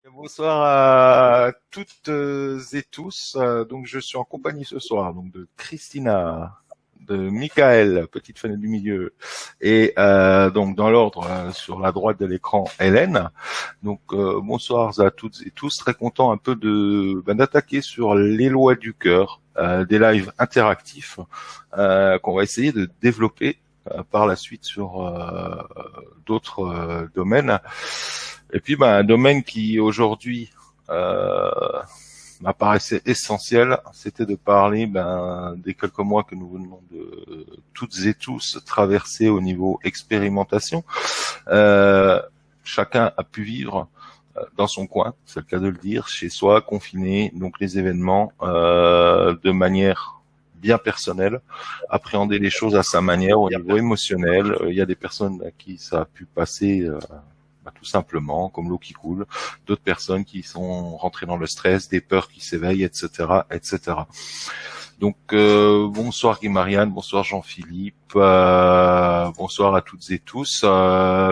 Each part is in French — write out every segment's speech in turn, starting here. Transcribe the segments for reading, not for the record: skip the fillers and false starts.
Bonsoir à toutes et tous. Donc, je suis en compagnie ce soir donc de Christina, de Michael, petite fenêtre du milieu, et donc dans l'ordre sur la droite de l'écran, Hélène. Donc, bonsoir à toutes et tous. Très content un peu d'attaquer sur les lois du cœur, des lives interactifs qu'on va essayer de développer par la suite sur d'autres domaines. Et puis, un domaine qui aujourd'hui euh, m'apparaissait essentiel, c'était de parler des quelques mois que nous venons de toutes et tous traverser au niveau expérimentation. Euh, Chacun a pu vivre dans son coin, c'est le cas de le dire, chez soi, confiné, donc les événements de manière bien personnelle, appréhender les choses à sa manière, au niveau émotionnel. Il y a des personnes à qui ça a pu passer tout simplement, comme l'eau qui coule, d'autres personnes qui sont rentrées dans le stress, des peurs qui s'éveillent, etc., etc. Donc bonsoir Guy-Marianne, bonsoir Jean-Philippe, bonsoir à toutes et tous.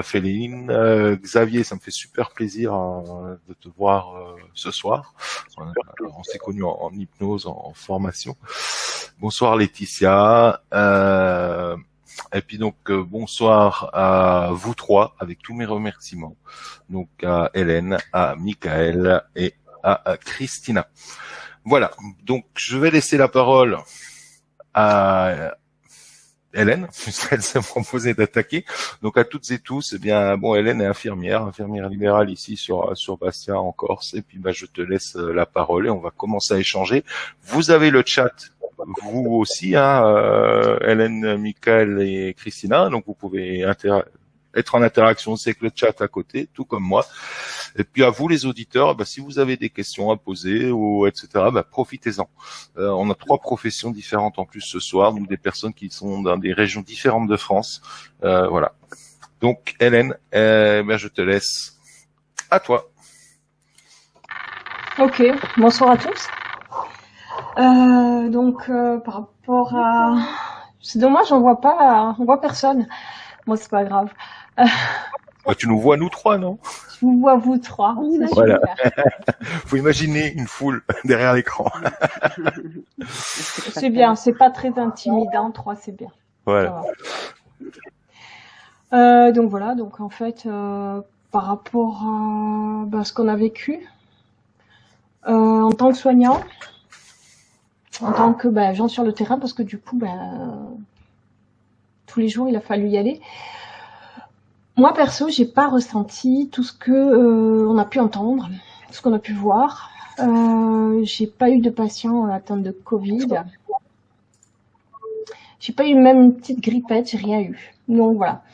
Féline, Xavier, ça me fait super plaisir de te voir ce soir. On s'est connus en hypnose, en formation. Bonsoir Laetitia. Et puis donc bonsoir à vous trois avec tous mes remerciements. Donc à Hélène, à Michael et à Christina. Voilà, donc je vais laisser la parole à Hélène, puisqu'elle s'est proposée d'attaquer. Donc à toutes et tous, eh bien bon, Hélène est infirmière libérale ici sur Bastia en Corse. Et puis je te laisse la parole et on va commencer à échanger. Vous avez le chat, vous aussi, Hélène, Michael et Christina. Donc vous pouvez être en interaction aussi avec le chat à côté, tout comme moi. Et puis à vous les auditeurs, si vous avez des questions à poser ou etc., profitez-en. On a 3 professions différentes en plus ce soir, donc des personnes qui sont dans des régions différentes de France. Voilà. Donc Hélène, je te laisse. À toi. Ok, bonsoir à tous. Par rapport à... C'est dommage, on voit personne. Bon, c'est pas grave. Tu nous vois nous 3, non? Je vous vois vous 3, c'est Voilà. super. Faut imaginer une foule derrière l'écran. C'est bien, c'est pas très intimidant, 3 c'est bien. Voilà. Donc voilà, donc en fait, par rapport à ce qu'on a vécu, en tant que soignant, en tant que gens sur le terrain, parce que du coup, tous les jours, il a fallu y aller. Moi, perso, j'ai pas ressenti tout ce que on a pu entendre, tout ce qu'on a pu voir. J'ai pas eu de patients atteints de Covid. J'ai pas eu même une petite grippette, j'ai rien eu. Donc voilà.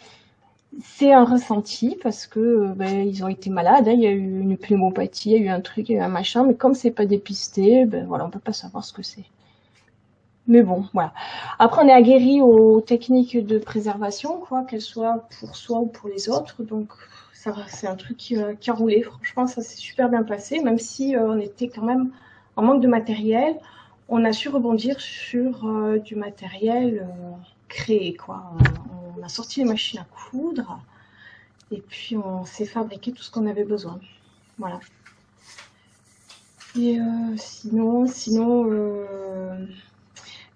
C'est un ressenti parce que ils ont été malades, hein. Il y a eu une pneumopathie, il y a eu un truc, il y a eu un machin, mais comme c'est pas dépisté, voilà, on peut pas savoir ce que c'est. Mais bon, voilà. Après, on est aguerri aux techniques de préservation, quoi, qu'elles soient pour soi ou pour les autres. Donc, ça, c'est un truc qui a roulé. Franchement, ça s'est super bien passé, même si on était quand même en manque de matériel. On a su rebondir sur du matériel créé, quoi. On a sorti les machines à coudre et puis on s'est fabriqué tout ce qu'on avait besoin. Voilà. Et sinon,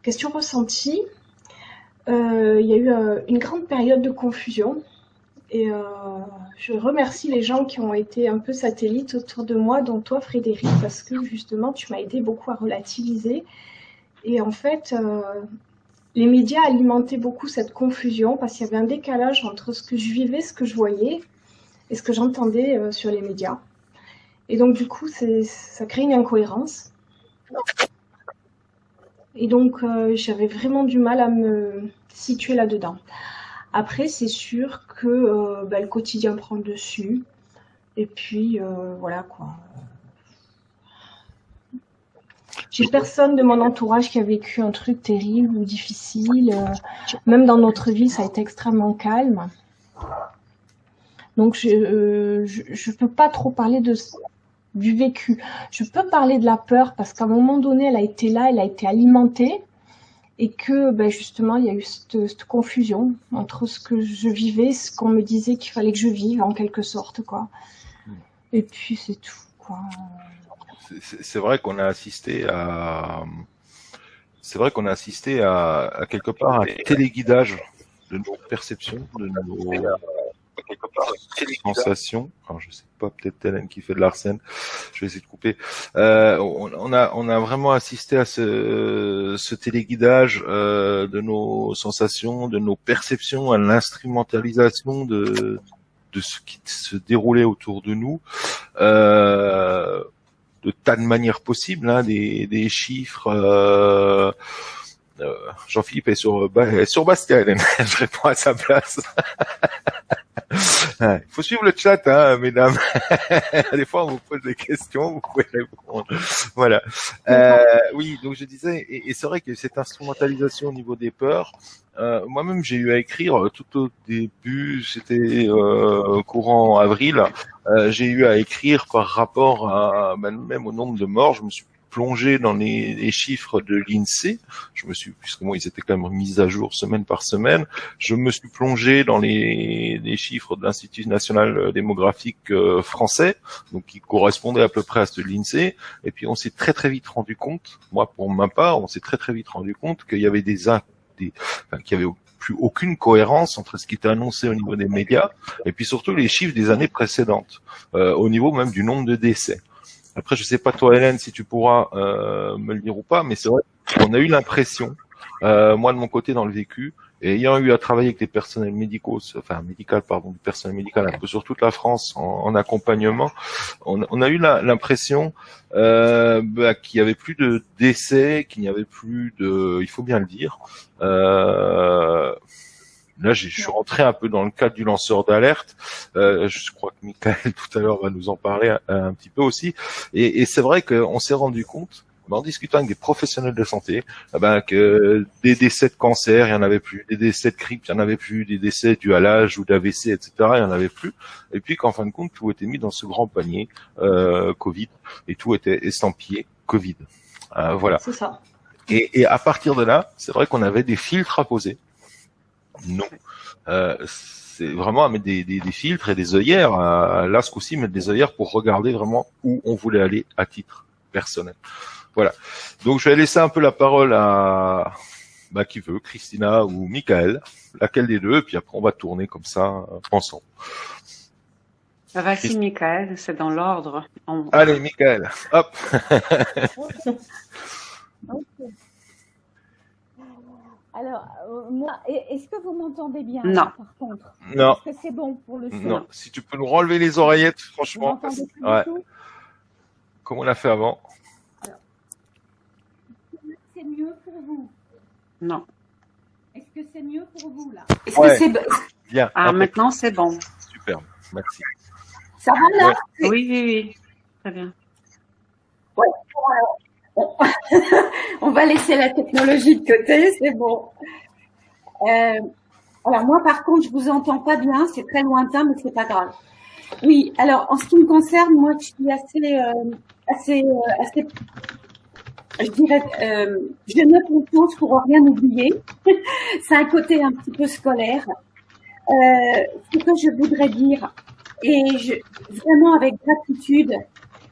question ressentie. Il y a eu une grande période de confusion et je remercie les gens qui ont été un peu satellites autour de moi, dont toi Frédéric, parce que justement tu m'as aidé beaucoup à relativiser. Et en fait, les médias alimentaient beaucoup cette confusion parce qu'il y avait un décalage entre ce que je vivais, ce que je voyais et ce que j'entendais sur les médias. Et donc du coup, ça crée une incohérence. Et donc j'avais vraiment du mal à me situer là-dedans. Après, c'est sûr que le quotidien prend le dessus. Et puis, voilà quoi. J'ai personne de mon entourage qui a vécu un truc terrible ou difficile. Même dans notre vie, ça a été extrêmement calme. Donc, je peux pas trop parler du vécu. Je peux parler de la peur parce qu'à un moment donné, elle a été là, elle a été alimentée. Et que justement, il y a eu cette confusion entre ce que je vivais, ce qu'on me disait qu'il fallait que je vive, en quelque sorte, quoi. Et puis, c'est tout. quoi. C'est vrai qu'on a assisté à, quelque part un téléguidage de nos perceptions, de nos sensations. Alors, je sais pas, peut-être Hélène qui fait de l'arsène. Je vais essayer de couper. On a vraiment assisté à ce téléguidage de nos sensations, de nos perceptions, à l'instrumentalisation de ce qui se déroulait autour de nous. De tas de manières possibles, hein, des chiffres. Jean-Philippe est sur Bastien, Hélène. Je réponds à sa place. Il faut suivre le chat, hein, mesdames. Des fois, on vous pose des questions, vous pouvez répondre. Voilà. Oui, donc je disais, et c'est vrai que cette instrumentalisation au niveau des peurs, moi-même, j'ai eu à écrire tout au début, c'était courant avril, j'ai eu à écrire par rapport à même au nombre de morts. Je me suis plongé dans les chiffres de l'INSEE. Puisque moi, ils étaient quand même mis à jour semaine par semaine. Je me suis plongé dans les chiffres de l'Institut national démographique français, donc qui correspondaient à peu près à ceux de l'INSEE. Et puis, on s'est très très vite rendu compte, moi pour ma part, on s'est très très vite rendu compte qu'il y avait qu'il y avait plus aucune cohérence entre ce qui était annoncé au niveau des médias et puis surtout les chiffres des années précédentes, au niveau même du nombre de décès. Après, je sais pas toi, Hélène, si tu pourras me le dire ou pas, mais c'est vrai qu'on a eu l'impression, moi de mon côté dans le vécu, et ayant eu à travailler avec des personnels médicaux, du personnel médical un peu sur toute la France en accompagnement, on a eu l'impression qu'il y avait plus de décès, qu'il n'y avait plus de, il faut bien le dire. Là, je suis rentré un peu dans le cadre du lanceur d'alerte. Je crois que Michael tout à l'heure va nous en parler un petit peu aussi. Et c'est vrai qu'on s'est rendu compte, en discutant avec des professionnels de santé, que des décès de cancer, il y en avait plus, des décès de grippe, il y en avait plus, des décès dus à l'âge ou d'AVC, etc., il y en avait plus. Et puis qu'en fin de compte, tout était mis dans ce grand panier Covid et tout était estampillé Covid. Voilà. C'est ça. Et à partir de là, c'est vrai qu'on avait des filtres à poser. Non. C'est vraiment à mettre des filtres et des œillères. Là, ce coup-ci, mettre des œillères pour regarder vraiment où on voulait aller à titre personnel. Voilà. Donc, je vais laisser un peu la parole à qui veut, Christina ou Michael, laquelle des deux, et puis après, on va tourner comme ça ensemble. Vas-y, Michael, c'est dans l'ordre. Allez, Michael, hop. Okay. Alors, moi, est-ce que vous m'entendez bien? Non. Par contre, Non. Est-ce que c'est bon pour le son? Non. Si tu peux nous renlever les oreillettes, franchement. Vous m'entendez plus Ouais. du tout? Comme on l'a fait avant. Alors, c'est mieux pour vous? Non. Est-ce que c'est mieux pour vous, là? Est-ce Ouais. que c'est Bien. Ah, maintenant, c'est bon. Superbe. Merci. Ça va, là? Oui, oui, oui. Très bien. Ouais. On va laisser la technologie de côté, c'est bon. Alors moi, par contre, je vous entends pas bien, c'est très lointain, mais c'est pas grave. Oui, alors en ce qui me concerne, moi, je suis assez, je dirais, je note les choses pour rien oublier. C'est un côté un petit peu scolaire. Ce que je voudrais dire, et vraiment avec gratitude,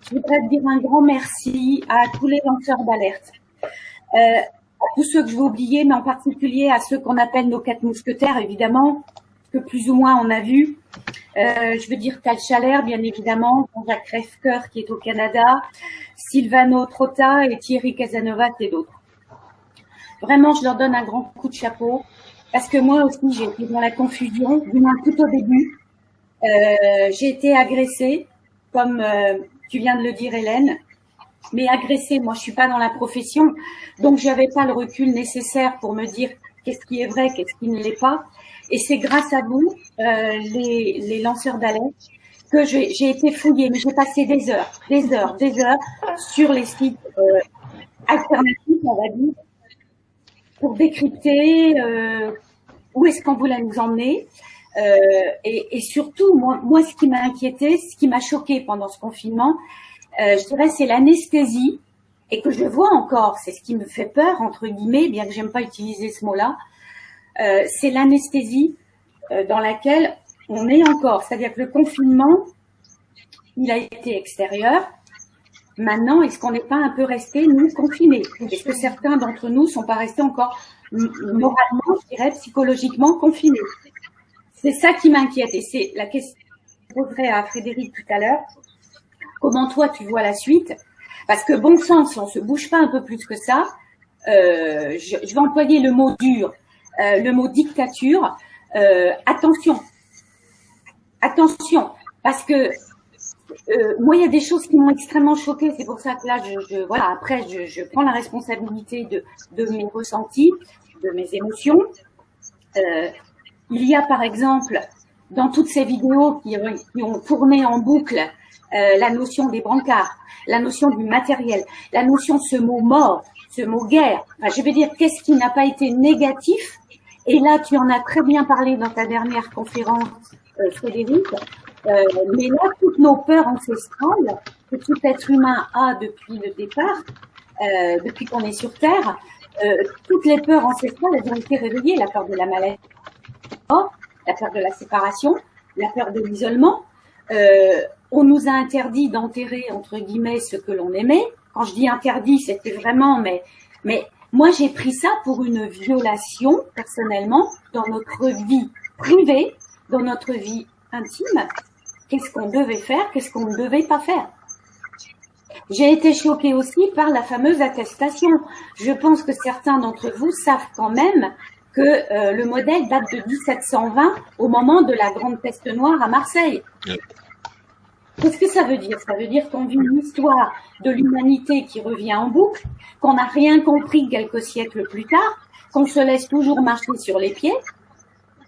je voudrais dire un grand merci à tous les lanceurs d'alerte, à tous ceux que je vais oublier, mais en particulier à ceux qu'on appelle nos 4 mousquetaires, évidemment, que plus ou moins on a vu. Je veux dire Tal Chalère, bien évidemment, Jean-Jacques Crèvecoeur qui est au Canada, Silvano Trotta et Thierry Casanovas et d'autres. Vraiment, je leur donne un grand coup de chapeau, parce que moi aussi, j'ai été dans la confusion, du moins tout au début. J'ai été agressée, comme tu viens de le dire, Hélène. Mais agressée, moi, je suis pas dans la profession, donc j'avais pas le recul nécessaire pour me dire qu'est-ce qui est vrai, qu'est-ce qui ne l'est pas. Et c'est grâce à vous, les lanceurs d'alerte, que j'ai été fouillée. Mais j'ai passé des heures sur les sites alternatifs, on va dire, pour décrypter où est-ce qu'on voulait nous emmener. Et surtout, moi, ce qui m'a inquiété, ce qui m'a choqué pendant ce confinement, je dirais, c'est l'anesthésie, et que je vois encore, c'est ce qui me fait peur, entre guillemets, bien que j'aime pas utiliser ce mot-là, c'est l'anesthésie dans laquelle on est encore. C'est-à-dire que le confinement, il a été extérieur, Maintenant, est-ce qu'on n'est pas un peu restés, nous, confinés? Est-ce que certains d'entre nous sont pas restés encore moralement, je dirais, psychologiquement confinés? C'est ça qui m'inquiète et c'est la question que je poserai à Frédéric tout à l'heure. Comment toi, tu vois la suite? Parce que bon sang, si on se bouge pas un peu plus que ça, je vais employer le mot dur, le mot dictature. Attention, parce que moi, il y a des choses qui m'ont extrêmement choquée. C'est pour ça que là, voilà, après, je prends la responsabilité de mes ressentis, de mes émotions. Il y a, par exemple, dans toutes ces vidéos qui ont tourné en boucle, la notion des brancards, la notion du matériel, la notion de ce mot mort, ce mot guerre. Enfin, je veux dire, qu'est-ce qui n'a pas été négatif? Et là, tu en as très bien parlé dans ta dernière conférence, Frédéric. Mais là, toutes nos peurs ancestrales que tout être humain a depuis le départ, depuis qu'on est sur Terre, toutes les peurs ancestrales, elles ont été réveillées. La peur de la maladie, la peur de la séparation, la peur de l'isolement. On nous a interdit d'enterrer, entre guillemets, ce que l'on aimait. Quand je dis interdit, c'était vraiment, mais moi, j'ai pris ça pour une violation, personnellement, dans notre vie privée, dans notre vie intime. Qu'est-ce qu'on devait faire, qu'est-ce qu'on ne devait pas faire. J'ai été choquée aussi par la fameuse attestation. Je pense que certains d'entre vous savent quand même que le modèle date de 1720, au moment de la grande peste noire à Marseille. Qu'est-ce que ça veut dire? Ça veut dire qu'on vit une histoire de l'humanité qui revient en boucle, qu'on n'a rien compris quelques siècles plus tard, qu'on se laisse toujours marcher sur les pieds.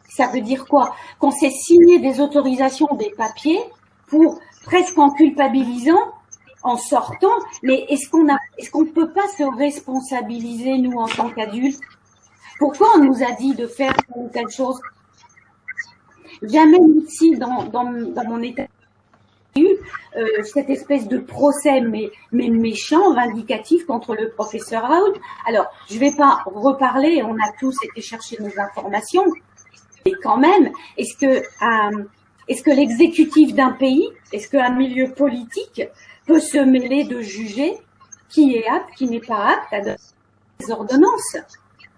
Ça veut dire quoi? Qu'on s'est signé des autorisations, des papiers, pour presque en culpabilisant, en sortant. Mais est-ce qu'on ne peut pas se responsabiliser, nous, en tant qu'adultes? Pourquoi on nous a dit de faire telle ou telle chose? Jamais ici, dans mon état, cette espèce de procès mais méchant, vindicatif contre le professeur Raoult. Alors, je vais pas reparler, on a tous été chercher nos informations, et quand même, est-ce que l'exécutif d'un pays, est-ce qu'un milieu politique peut se mêler de juger qui est apte, qui n'est pas apte à donner des ordonnances?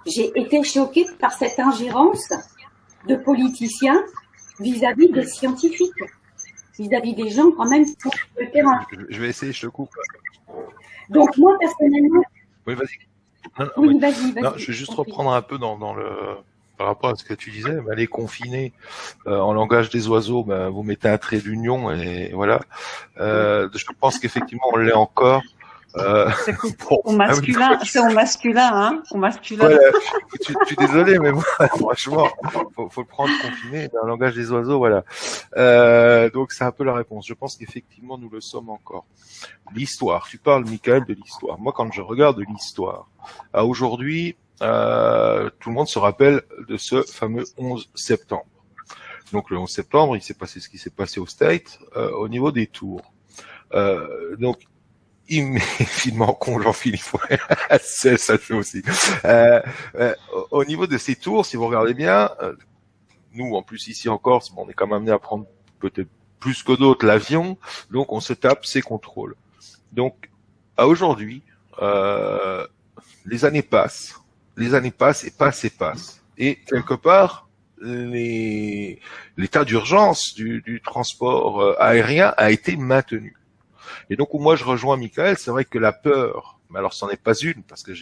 J'ai été choquée par cette ingérence de politiciens vis-à-vis des scientifiques, vis-à-vis des gens quand même qui sont sur le terrain. Je vais essayer, je te coupe. Donc moi, personnellement... Oui, vas-y. Oui, vas-y. Non, je vais juste reprendre un peu dans le... Par rapport à ce que tu disais, les confinés, en langage des oiseaux, vous mettez un trait d'union et voilà. Je pense qu'effectivement, on l'est encore. C'est au masculin, c'est au masculin, hein, au masculin. Ouais, je suis désolé, mais moi, franchement, faut le prendre confiné, dans le langage des oiseaux, voilà. Donc c'est un peu la réponse. Je pense qu'effectivement, nous le sommes encore. L'histoire. Tu parles, Michael, de l'histoire. Moi, quand je regarde l'histoire, à aujourd'hui, tout le monde se rappelle de ce fameux 11 septembre. Donc le 11 septembre, il s'est passé ce qui s'est passé au States, au niveau des tours. Donc immédiatement con Jean-Philippe, ça le fait aussi. Au niveau de ces tours, si vous regardez bien, nous en plus ici en Corse, on est quand même amené à prendre peut-être plus que d'autres l'avion, donc on se tape ces contrôles. Donc à aujourd'hui, les années passent et passent. Et quelque part, l'état d'urgence du transport aérien a été maintenu. Et donc, où moi je rejoins Michael, c'est vrai que la peur, mais alors c'en est pas une, parce que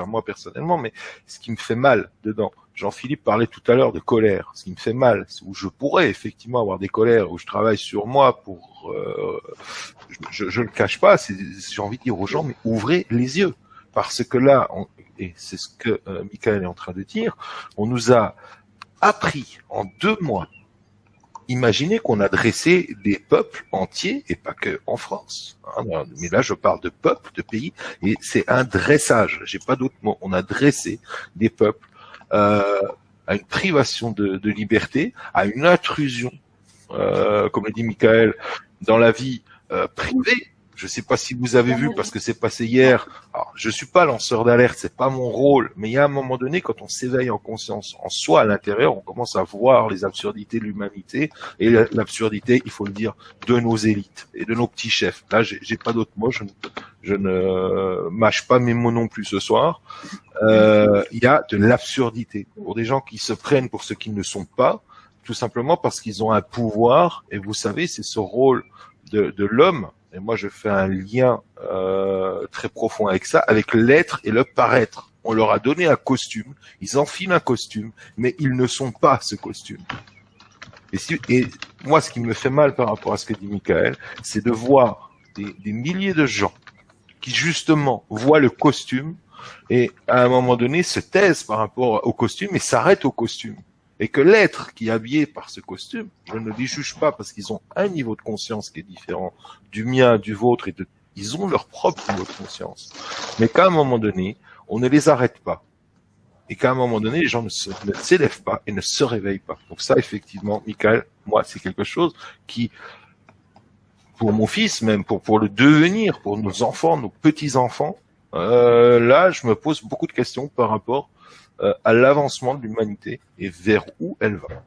moi personnellement, mais ce qui me fait mal dedans, Jean-Philippe parlait tout à l'heure de colère, ce qui me fait mal, où je pourrais effectivement avoir des colères, où je travaille sur moi pour, je le cache pas, j'ai envie de dire aux gens, mais ouvrez les yeux, parce que là, et c'est ce que Michael est en train de dire, on nous a appris en 2 mois. Imaginez qu'on a dressé des peuples entiers, et pas que en France. Hein, mais là, je parle de peuples, de pays, et c'est un dressage. J'ai pas d'autre mot. On a dressé des peuples à une privation de liberté, à une intrusion, comme l'a dit Michael, dans la vie privée. Je sais pas si vous avez vu parce que c'est passé hier. Alors, je suis pas lanceur d'alerte, c'est pas mon rôle. Mais il y a un moment donné, quand on s'éveille en conscience, en soi, à l'intérieur, on commence à voir les absurdités de l'humanité et l'absurdité, il faut le dire, de nos élites et de nos petits chefs. Là, j'ai pas d'autres mots. Je ne mâche pas mes mots non plus ce soir. Il y a de l'absurdité pour des gens qui se prennent pour ce qu'ils ne sont pas, tout simplement parce qu'ils ont un pouvoir. Et vous savez, c'est ce rôle de l'homme. Et moi, je fais un lien très profond avec ça, avec l'être et le paraître. On leur a donné un costume, ils enfilent un costume, mais ils ne sont pas ce costume. Et moi, ce qui me fait mal par rapport à ce que dit Michael, c'est de voir des milliers de gens qui, justement, voient le costume et, à un moment donné, se taisent par rapport au costume et s'arrêtent au costume. Et que l'être qui est habillé par ce costume, je ne les juge pas parce qu'ils ont un niveau de conscience qui est différent du mien, du vôtre, ils ont leur propre niveau de conscience. Mais qu'à un moment donné, on ne les arrête pas. Et qu'à un moment donné, les gens ne s'élèvent pas et ne se réveillent pas. Donc ça, effectivement, Michael, moi, c'est quelque chose qui, pour mon fils, même pour le devenir, pour nos enfants, nos petits-enfants, là, je me pose beaucoup de questions par rapport à l'avancement de l'humanité et vers où elle va,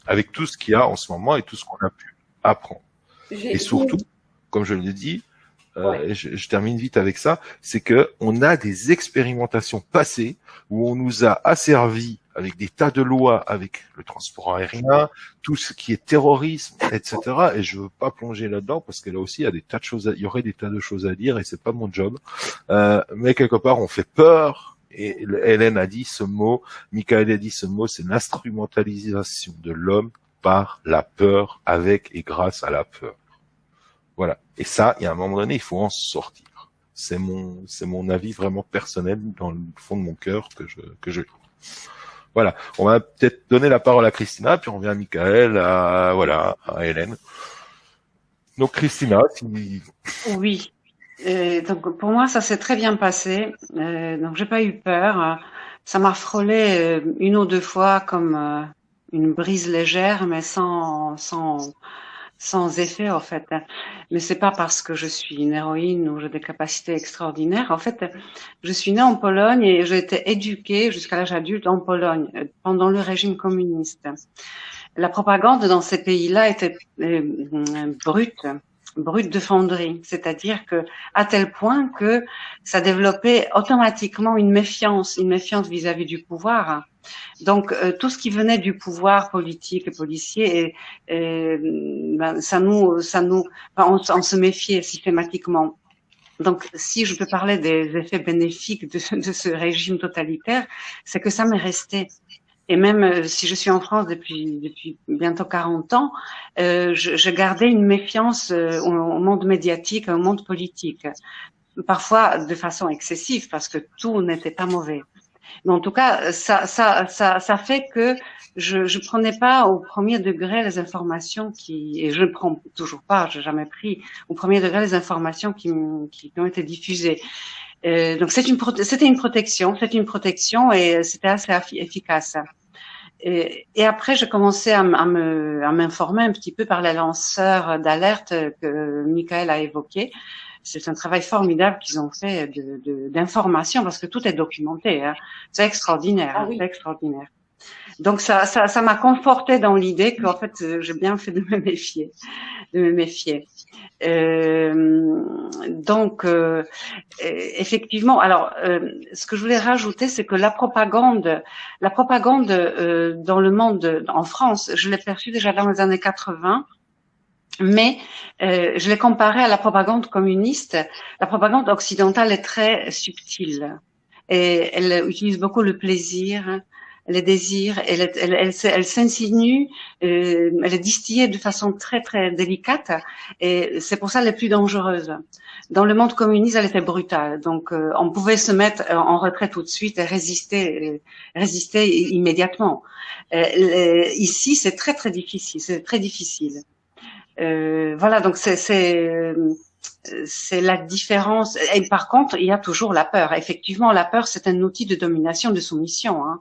avec tout ce qu'il y a en ce moment et tout ce qu'on a pu apprendre. Et surtout, comme je l'ai dit, je termine vite avec ça, c'est que on a des expérimentations passées où on nous a asservis avec des tas de lois, avec le transport aérien, tout ce qui est terrorisme, etc. Et je veux pas plonger là-dedans parce que là aussi il y a des tas de choses, il y aurait des tas de choses à dire et c'est pas mon job. Mais quelque part on fait peur. Et Hélène a dit ce mot, Michael a dit ce mot, c'est l'instrumentalisation de l'homme par la peur, avec et grâce à la peur. Voilà. Et ça, il y a un moment donné, il faut en sortir. C'est mon avis vraiment personnel dans le fond de mon cœur que je. Voilà. On va peut-être donner la parole à Christina, puis on revient à Michael, à Hélène. Donc Christina, si... Oui. Donc pour moi ça s'est très bien passé, donc j'ai pas eu peur, ça m'a frôlé une ou deux fois comme une brise légère mais sans effet en fait. Mais c'est pas parce que je suis une héroïne ou j'ai des capacités extraordinaires. En fait, je suis née en Pologne et j'ai été éduquée jusqu'à l'âge adulte en Pologne pendant le régime communiste. La propagande dans ces pays-là était brute de fonderie, c'est-à-dire que à tel point que ça développait automatiquement une méfiance vis-à-vis du pouvoir. Donc tout ce qui venait du pouvoir politique et policier, on se méfiait systématiquement. Donc, si je peux parler des effets bénéfiques de ce régime totalitaire, c'est que ça m'est resté. Et même si je suis en France depuis bientôt 40 ans, je gardais une méfiance au monde médiatique, au monde politique. Parfois de façon excessive, parce que tout n'était pas mauvais. Mais en tout cas, ça fait que je prenais pas au premier degré les informations et je ne prends toujours pas, j'ai jamais pris au premier degré les informations qui ont été diffusées. Donc c'était une protection et c'était assez efficace. Et après, j'ai commencé à m'informer un petit peu par les lanceurs d'alerte que Michael a évoqué. C'est un travail formidable qu'ils ont fait d'information parce que tout est documenté. Hein. C'est extraordinaire. Ah oui. C'est extraordinaire. Donc ça m'a conforté dans l'idée qu'en fait j'ai bien fait de me méfier. Donc effectivement, alors ce que je voulais rajouter, c'est que la propagande dans le monde, en France, je l'ai perçue déjà dans les années 80. Mais je l'ai comparée à la propagande communiste. La propagande occidentale est très subtile et elle utilise beaucoup le plaisir, les désirs, elle s'insinue, elle est distillée de façon très très délicate et c'est pour ça elle est plus dangereuse. Dans le monde communiste, elle était brutale, donc on pouvait se mettre en retrait tout de suite et résister immédiatement. Ici, c'est très très difficile, c'est très difficile. Voilà, donc c'est la différence. Et par contre, il y a toujours la peur. Effectivement, la peur, c'est un outil de domination, de soumission. Hein.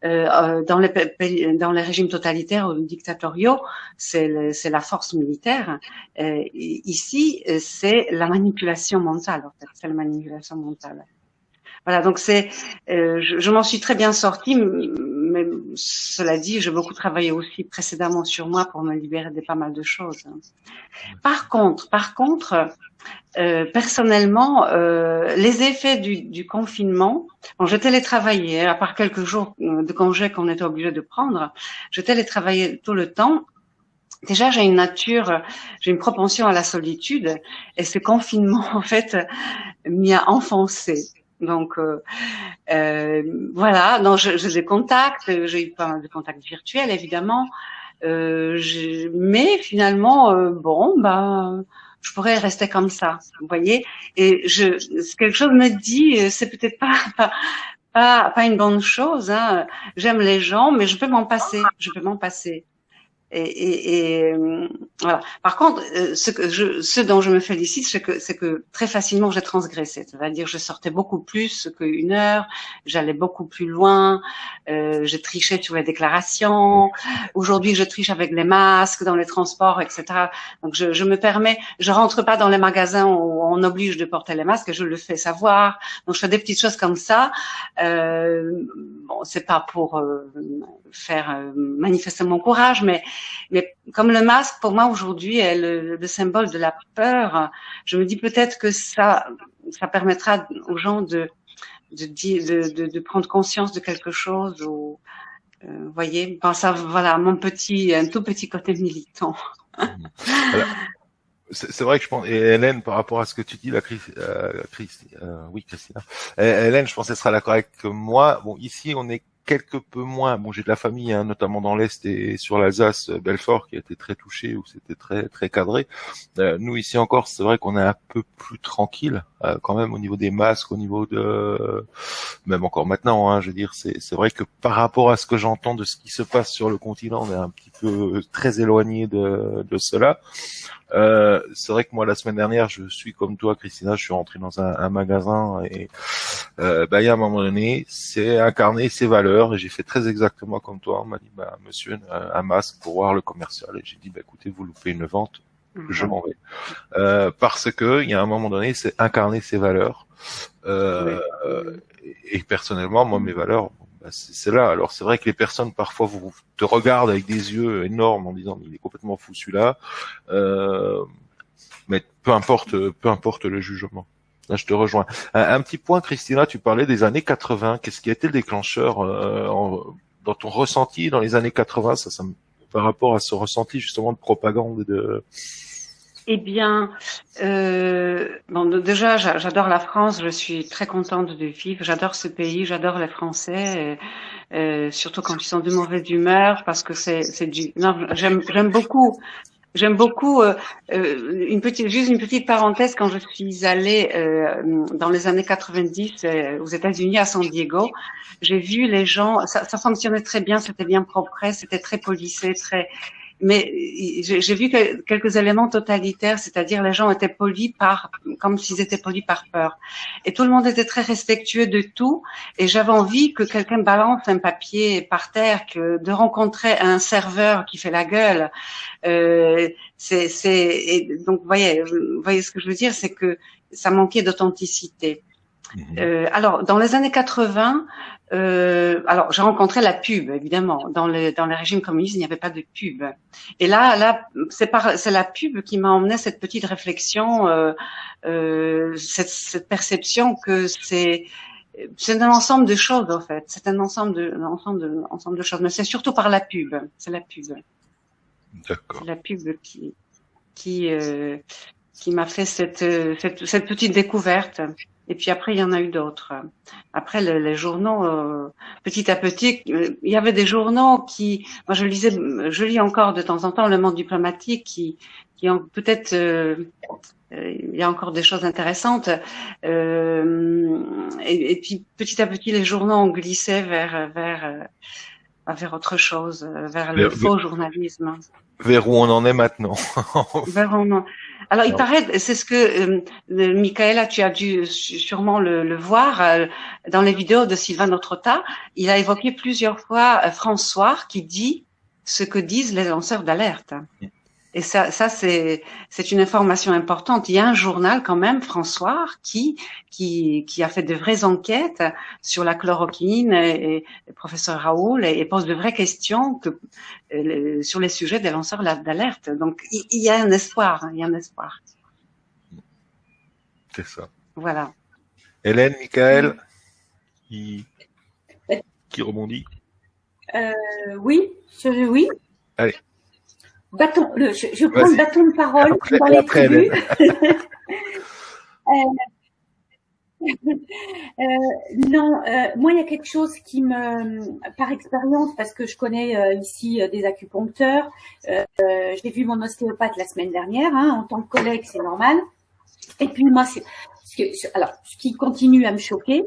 dans les régimes totalitaires ou dictatoriaux, c'est la force militaire. Ici, c'est la manipulation mentale, en fait. C'est la manipulation mentale. Voilà, donc je m'en suis très bien sortie, mais cela dit, j'ai beaucoup travaillé aussi précédemment sur moi pour me libérer de pas mal de choses. Par contre, personnellement, les effets du confinement, bon, je télétravaillais, à part quelques jours de congé qu'on était obligé de prendre, je télétravaillais tout le temps. Déjà, j'ai une propension à la solitude, et ce confinement, en fait, m'y a enfoncé. Donc voilà, donc j'ai des contacts, j'ai eu pas mal de contacts virtuels évidemment, mais finalement bon je pourrais rester comme ça, vous voyez. Et quelque chose me dit c'est peut-être pas une bonne chose, hein. J'aime les gens, mais je peux m'en passer. Et voilà. Par contre, ce dont je me félicite, c'est que très facilement j'ai transgressé. C'est-à-dire, je sortais beaucoup plus qu'une heure, j'allais beaucoup plus loin, j'ai triché sur les déclarations. Aujourd'hui, je triche avec les masques dans les transports, etc. Donc, je me permets, je rentre pas dans les magasins où on oblige de porter les masques, et je le fais savoir. Donc, je fais des petites choses comme ça. Bon, c'est pas pour faire manifester mon courage, mais comme le masque, pour moi, aujourd'hui, est le symbole de la peur, je me dis peut-être que ça permettra aux gens de prendre conscience de quelque chose, ou, vous voyez, ben ça, voilà, un tout petit côté militant. Alors, c'est vrai que je pense, et Hélène, par rapport à ce que tu dis, oui, Christina, Hélène, je pense qu'elle sera d'accord avec moi. Bon, ici, on est quelque peu moins. Bon, j'ai de la famille, hein, notamment dans l'Est et sur l'Alsace, Belfort, qui a été très touché, où c'était très très cadré. Nous, ici encore, c'est vrai qu'on est un peu plus tranquille, quand même, au niveau des masques, au niveau de... Même encore maintenant, hein, je veux dire, c'est vrai que par rapport à ce que j'entends de ce qui se passe sur le continent, on est un petit peu très éloigné de cela. C'est vrai que moi, la semaine dernière, je suis comme toi, Christina, je suis rentré dans un magasin, et il y a un moment donné, c'est incarner ses valeurs, et j'ai fait très exactement comme toi. On m'a dit, monsieur, un masque pour voir le commercial, et j'ai dit, écoutez, vous loupez une vente, je m'en vais. Parce que il y a un moment donné, c'est incarner ses valeurs. Et personnellement, moi, mes valeurs, c'est là. Alors c'est vrai que les personnes parfois te regardent avec des yeux énormes en disant, mais il est complètement fou celui-là. Mais peu importe le jugement. Là, je te rejoins. Un petit point, Christina, tu parlais des années 80. Qu'est-ce qui a été le déclencheur dans ton ressenti dans les années 80, par rapport à ce ressenti justement de propagande de... Eh bien, déjà, j'adore la France. Je suis très contente de vivre. J'adore ce pays. J'adore les Français, surtout quand ils sont de mauvaise humeur, parce que j'aime beaucoup. J'aime beaucoup une petite parenthèse. Quand je suis allée dans les années 90 aux États-Unis, à San Diego, j'ai vu les gens. Ça fonctionnait très bien. C'était bien propre. C'était très policé, mais j'ai vu quelques éléments totalitaires, c'est-à-dire les gens étaient comme s'ils étaient polis par peur. Et tout le monde était très respectueux de tout. Et j'avais envie que quelqu'un balance un papier par terre, de rencontrer un serveur qui fait la gueule. Et donc, vous voyez ce que je veux dire, c'est que ça manquait d'authenticité. Alors, dans les années 80, alors j'ai rencontré la pub, évidemment. Dans les régimes communistes, il n'y avait pas de pub. Et là, c'est la pub qui m'a emmené cette petite réflexion, cette perception que c'est un ensemble de choses, en fait. C'est un ensemble de choses. Mais c'est surtout par la pub. C'est la pub. D'accord. C'est la pub qui m'a fait cette petite découverte. Et puis après, il y en a eu d'autres. Après, les journaux, petit à petit, il y avait des journaux moi je lis encore de temps en temps Le Monde diplomatique, qui ont peut-être, il y a encore des choses intéressantes. Et puis petit à petit, les journaux ont glissé vers autre chose, vers le faux journalisme. Vers où on en est maintenant. Alors, il paraît, c'est ce que Michaela, tu as dû sûrement le voir dans les vidéos de Sylvain Notrota. Il a évoqué plusieurs fois François qui dit ce que disent les lanceurs d'alerte. Et ça c'est une information importante. Il y a un journal quand même, François, qui a fait de vraies enquêtes sur la chloroquine et le professeur Raoul et pose de vraies questions sur les sujets des lanceurs d'alerte. Donc il y a un espoir, il y a un espoir. C'est ça. Voilà. Hélène, Michael, qui rebondit. Oui, oui. Allez. Bâton, je prends le bâton de parole dans les tribus. Non, moi il y a quelque chose qui par expérience, parce que je connais ici des acupuncteurs, j'ai vu mon ostéopathe la semaine dernière, en tant que collègue, c'est normal. Et puis moi, ce qui continue à me choquer,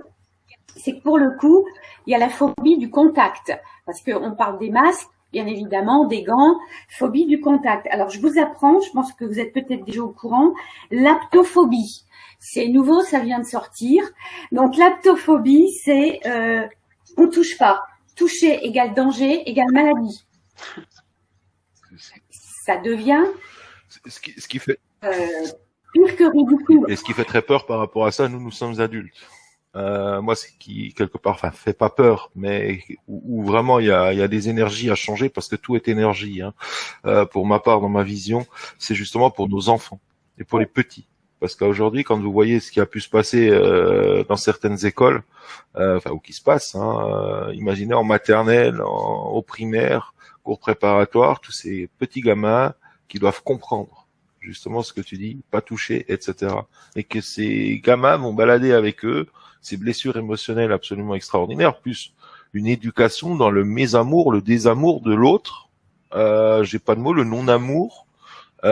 c'est que pour le coup, il y a la phobie du contact, parce qu'on parle des masques, bien évidemment, des gants, phobie du contact. Alors, je vous apprends, je pense que vous êtes peut-être déjà au courant, l'aptophobie. C'est nouveau, ça vient de sortir. Donc, l'aptophobie, c'est on touche pas. Toucher égale danger, égale maladie. Ça devient ce qui fait pire que ridicule. Et ce qui fait très peur par rapport à ça, nous sommes adultes. Moi, ce qui quelque part, fait pas peur, mais où vraiment il y a des énergies à changer, parce que tout est énergie. Pour ma part, dans ma vision, c'est justement pour nos enfants et pour les petits, parce qu'aujourd'hui, quand vous voyez ce qui a pu se passer dans certaines écoles, ou qui se passe, imaginez en maternelle, au primaire, cours préparatoire, tous ces petits gamins qui doivent comprendre justement ce que tu dis, pas toucher, etc. Et que ces gamins vont balader avec eux ces blessures émotionnelles absolument extraordinaires, plus une éducation dans le mésamour, le désamour de l'autre, j'ai pas de mots, le non-amour, et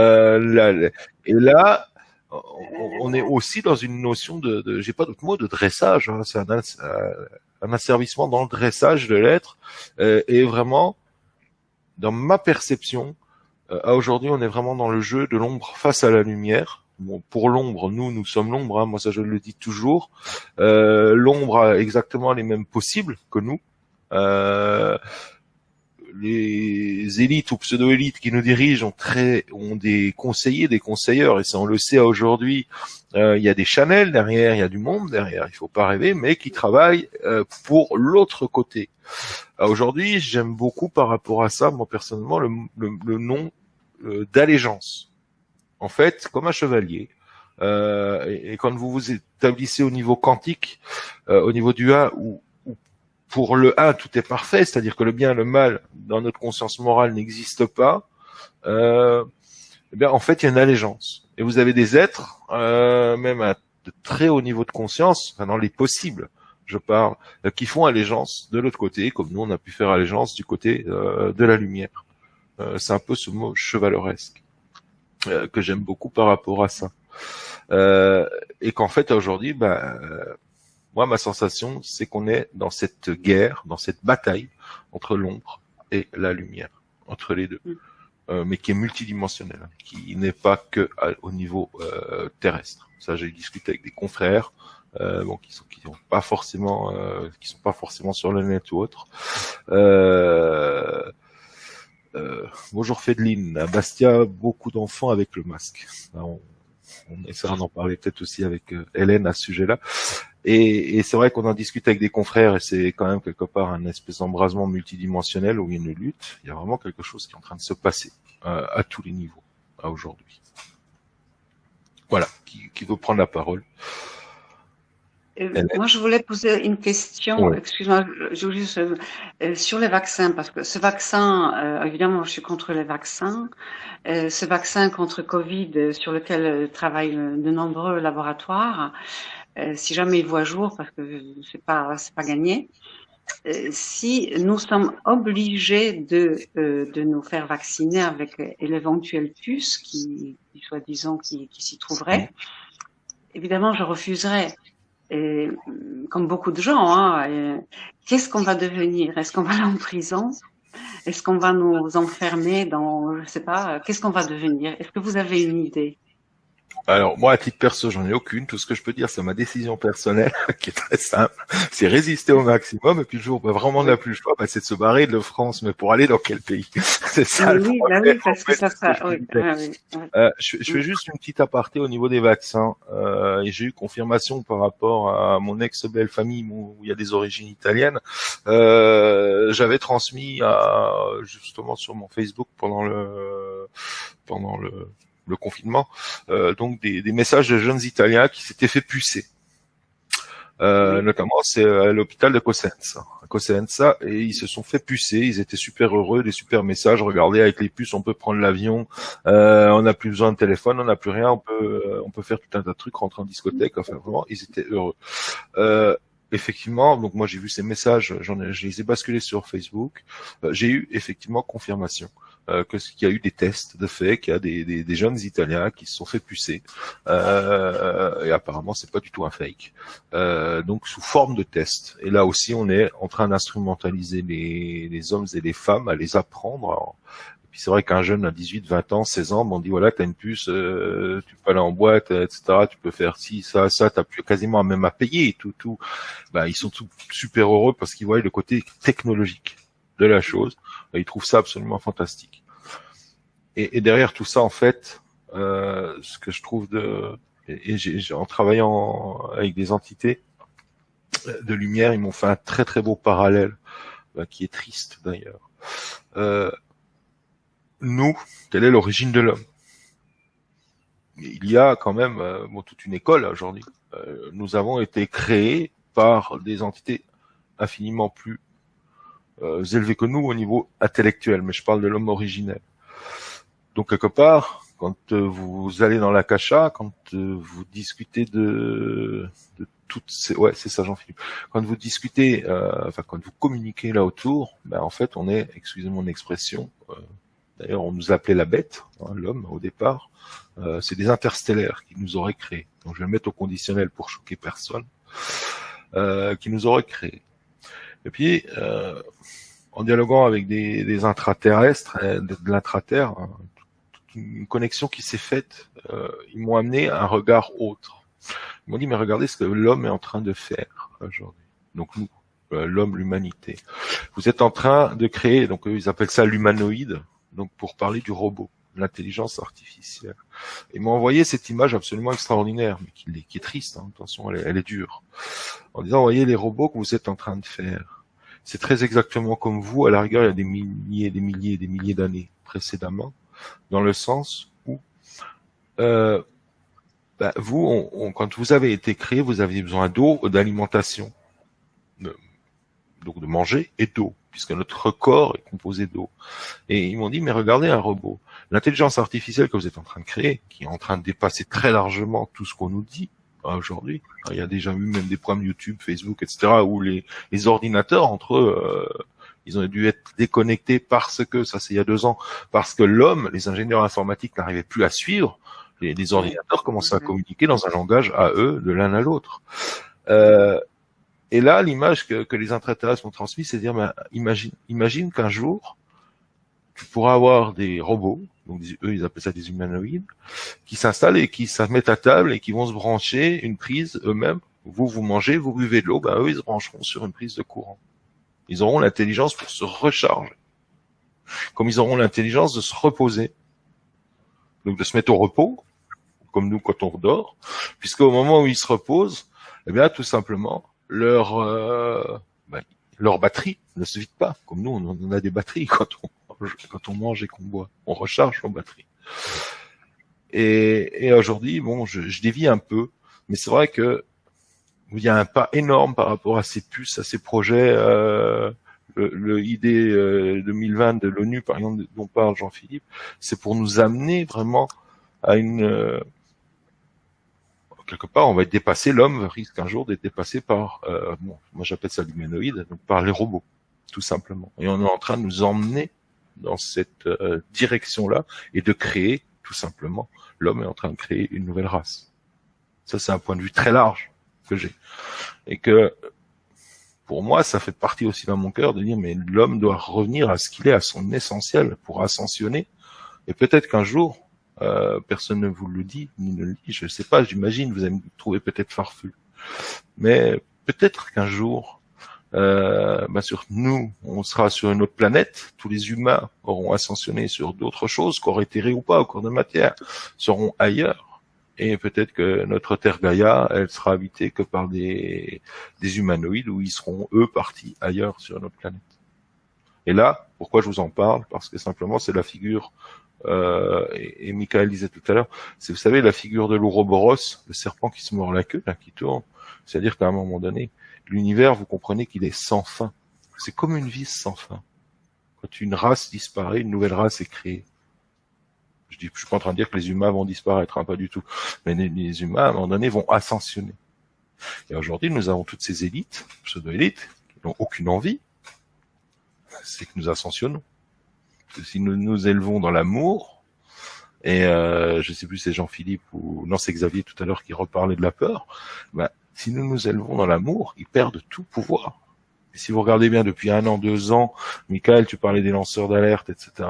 là, on est aussi dans une notion de j'ai pas d'autre mot, de dressage, c'est un asservissement dans le dressage de l'être, et vraiment, dans ma perception, aujourd'hui, on est vraiment dans le jeu de l'ombre face à la lumière. Bon, pour l'ombre, nous sommes l'ombre, moi ça je le dis toujours. L'ombre a exactement les mêmes possibles que nous. Les élites ou pseudo-élites qui nous dirigent ont des conseillers, des conseilleurs, et ça on le sait aujourd'hui. Il y a des Chanel derrière, il y a du monde derrière, il faut pas rêver, mais qui travaillent pour l'autre côté. Aujourd'hui, j'aime beaucoup par rapport à ça, moi personnellement, le nom d'allégeance. En fait, comme un chevalier, et quand vous vous établissez au niveau quantique, au niveau du 1, où pour le 1, tout est parfait, c'est-à-dire que le bien et le mal dans notre conscience morale n'existent pas, eh bien, en fait, il y a une allégeance. Et vous avez des êtres, même à de très haut niveau de conscience, dans les possibles, je parle, qui font allégeance de l'autre côté, comme nous, on a pu faire allégeance du côté de la lumière. C'est un peu ce mot chevaleresque que j'aime beaucoup par rapport à ça. Et qu'en fait, aujourd'hui, moi, ma sensation, c'est qu'on est dans cette guerre, dans cette bataille entre l'ombre et la lumière, entre les deux, mais qui est multidimensionnelle, qui n'est pas que au niveau terrestre. Ça, j'ai discuté avec des confrères, qui sont pas forcément sur le net ou autre. Bonjour Fedeline, à Bastia, beaucoup d'enfants avec le masque. On essaiera d'en parler peut-être aussi avec Hélène à ce sujet-là. Et c'est vrai qu'on en discute avec des confrères, et c'est quand même quelque part un espèce d'embrasement multidimensionnel où il y a une lutte. Il y a vraiment quelque chose qui est en train de se passer à tous les niveaux, à aujourd'hui. Voilà, qui veut prendre la parole? Moi, je voulais poser une question, Oui. excuse-moi, sur les vaccins, parce que ce vaccin, évidemment, je suis contre les vaccins. Ce vaccin contre Covid, sur lequel travaillent de nombreux laboratoires, si jamais il voit jour, parce que c'est pas gagné, si nous sommes obligés de nous faire vacciner avec l'éventuelle puce qui soi-disant qui s'y trouverait, évidemment, je refuserais. Et, comme beaucoup de gens, qu'est-ce qu'on va devenir? Est-ce qu'on va aller en prison? Est-ce qu'on va nous enfermer dans, je sais pas, qu'est-ce qu'on va devenir? Est-ce que vous avez une idée? Alors, moi, à titre perso, j'en ai aucune. Tout ce que je peux dire, c'est ma décision personnelle, qui est très simple. C'est résister au maximum. Et puis, le jour où vraiment on n'a plus le choix, c'est de se barrer de France. Mais pour aller dans quel pays? C'est ça le Oui, problème. oui, parce que ça C'est ce que sera, je oui, disais. oui. Je fais juste une petite aparté au niveau des vaccins. Et j'ai eu confirmation par rapport à mon ex-belle famille où il y a des origines italiennes. J'avais transmis justement sur mon Facebook pendant le confinement, donc des messages de jeunes Italiens qui s'étaient fait pucer. Notamment c'est à l'hôpital de Cosenza, et ils se sont fait pucer, ils étaient super heureux, des super messages, regardez avec les puces on peut prendre l'avion, on n'a plus besoin de téléphone, on n'a plus rien, on peut faire tout un tas de trucs, rentrer en discothèque, enfin vraiment ils étaient heureux. Effectivement, donc moi j'ai vu ces messages, je les ai basculés sur Facebook, j'ai eu effectivement confirmation qu'il y a eu des tests de fait, qu'il y a des jeunes Italiens qui se sont fait pucer, et apparemment c'est pas du tout un fake, donc sous forme de test. Et là aussi on est en train d'instrumentaliser les hommes et les femmes à les apprendre. Alors, et puis c'est vrai qu'un jeune à 18, 20 ans, 16 ans, on dit voilà t'as une puce, tu peux aller en boîte, etc. Tu peux faire ci, ça, t'as plus quasiment même à payer et tout. Ben, ils sont tout super heureux parce qu'ils voient le côté technologique de la chose. Ils trouvent ça absolument fantastique. Et derrière tout ça, en fait, ce que je trouve en travaillant avec des entités de lumière, ils m'ont fait un très très beau parallèle, qui est triste d'ailleurs. Nous, quelle est l'origine de l'homme? Il y a quand même toute une école aujourd'hui. Nous avons été créés par des entités infiniment plus élevées que nous au niveau intellectuel, mais je parle de l'homme originel. Donc quelque part, quand vous allez dans l'Akasha, quand vous discutez de toutes ces... Ouais, c'est ça Jean-Philippe. Quand vous discutez, quand vous communiquez là autour, en fait on est, excusez mon expression, d'ailleurs on nous appelait la bête, l'homme au départ, c'est des interstellaires qui nous auraient créés. Donc je vais le mettre au conditionnel pour choquer personne, qui nous auraient créés. Et puis, en dialoguant avec des intraterrestres, de l'intraterre, une connexion qui s'est faite, ils m'ont amené à un regard autre. Ils m'ont dit, mais regardez ce que l'homme est en train de faire aujourd'hui. Donc nous, l'homme, l'humanité. Vous êtes en train de créer, donc eux, ils appellent ça l'humanoïde, donc pour parler du robot, l'intelligence artificielle. Ils m'ont envoyé cette image absolument extraordinaire, mais qui est triste, hein, attention, elle est dure. En disant, voyez les robots que vous êtes en train de faire. C'est très exactement comme vous, à la rigueur, il y a des milliers, des milliers, des milliers d'années précédemment, dans le sens où vous, quand vous avez été créé, vous aviez besoin d'eau, d'alimentation, donc de manger et d'eau, puisque notre corps est composé d'eau. Et ils m'ont dit, mais regardez un robot. L'intelligence artificielle que vous êtes en train de créer, qui est en train de dépasser très largement tout ce qu'on nous dit aujourd'hui. Il y a déjà eu même des programmes YouTube, Facebook, etc., où les ordinateurs, entre eux, ils ont dû être déconnectés parce que, ça c'est il y a 2 ans, parce que l'homme, les ingénieurs informatiques n'arrivaient plus à suivre, les ordinateurs commençaient à communiquer dans un langage à eux, de l'un à l'autre. Et là, l'image que les intraterrestres m'ont transmise, c'est de dire, imagine qu'un jour, tu pourras avoir des robots, donc eux ils appellent ça des humanoïdes, qui s'installent et qui se mettent à table et qui vont se brancher une prise eux-mêmes. Vous mangez, vous buvez de l'eau, eux ils se brancheront sur une prise de courant. Ils auront l'intelligence pour se recharger. Comme ils auront l'intelligence de se reposer. Donc de se mettre au repos, comme nous quand on dort, puisqu'au moment où ils se reposent, tout simplement, leur batterie ne se vide pas. Comme nous, on a des batteries quand on mange et qu'on boit. On recharge nos batteries. Et aujourd'hui, je dévie un peu, mais c'est vrai que il y a un pas énorme par rapport à ces puces, à ces projets, le ID 2020 de l'ONU, par exemple, dont parle Jean-Philippe, c'est pour nous amener vraiment à quelque part, on va être dépassé, l'homme risque un jour d'être dépassé par, moi j'appelle ça l'humanoïde, donc par les robots, tout simplement. Et on est en train de nous emmener dans cette direction-là et de créer, tout simplement, l'homme est en train de créer une nouvelle race. Ça, c'est un point de vue très large que j'ai. Et que, pour moi, ça fait partie aussi dans mon cœur de dire, mais l'homme doit revenir à ce qu'il est, à son essentiel pour ascensionner. Et peut-être qu'un jour, personne ne vous le dit, ni ne le dit, je ne sais pas, j'imagine, vous allez me trouver peut-être farfelu. Mais peut-être qu'un jour, nous, on sera sur une autre planète, tous les humains auront ascensionné sur d'autres choses, corps éthérés ou pas, au corps de matière, seront ailleurs. Et peut-être que notre Terre Gaïa, elle sera habitée que par des humanoïdes, où ils seront, eux, partis ailleurs sur notre planète. Et là, pourquoi je vous en parle? Parce que simplement, c'est la figure, et Michael disait tout à l'heure, c'est, vous savez, la figure de l'Ouroboros, le serpent qui se mord la queue, là, qui tourne. C'est-à-dire qu'à un moment donné, l'univers, vous comprenez qu'il est sans fin. C'est comme une vis sans fin. Quand une race disparaît, une nouvelle race est créée. Je suis pas en train de dire que les humains vont disparaître, hein, pas du tout. Mais les humains, à un moment donné, vont ascensionner. Et aujourd'hui, nous avons toutes ces élites, pseudo-élites, qui n'ont aucune envie. C'est que nous ascensionnons. Parce que si nous nous élevons dans l'amour, et je sais plus si c'est Jean-Philippe ou non, c'est Xavier tout à l'heure qui reparlait de la peur, si nous nous élevons dans l'amour, ils perdent tout pouvoir. Et si vous regardez bien depuis 1 an, 2 ans, Michael, tu parlais des lanceurs d'alerte, etc.,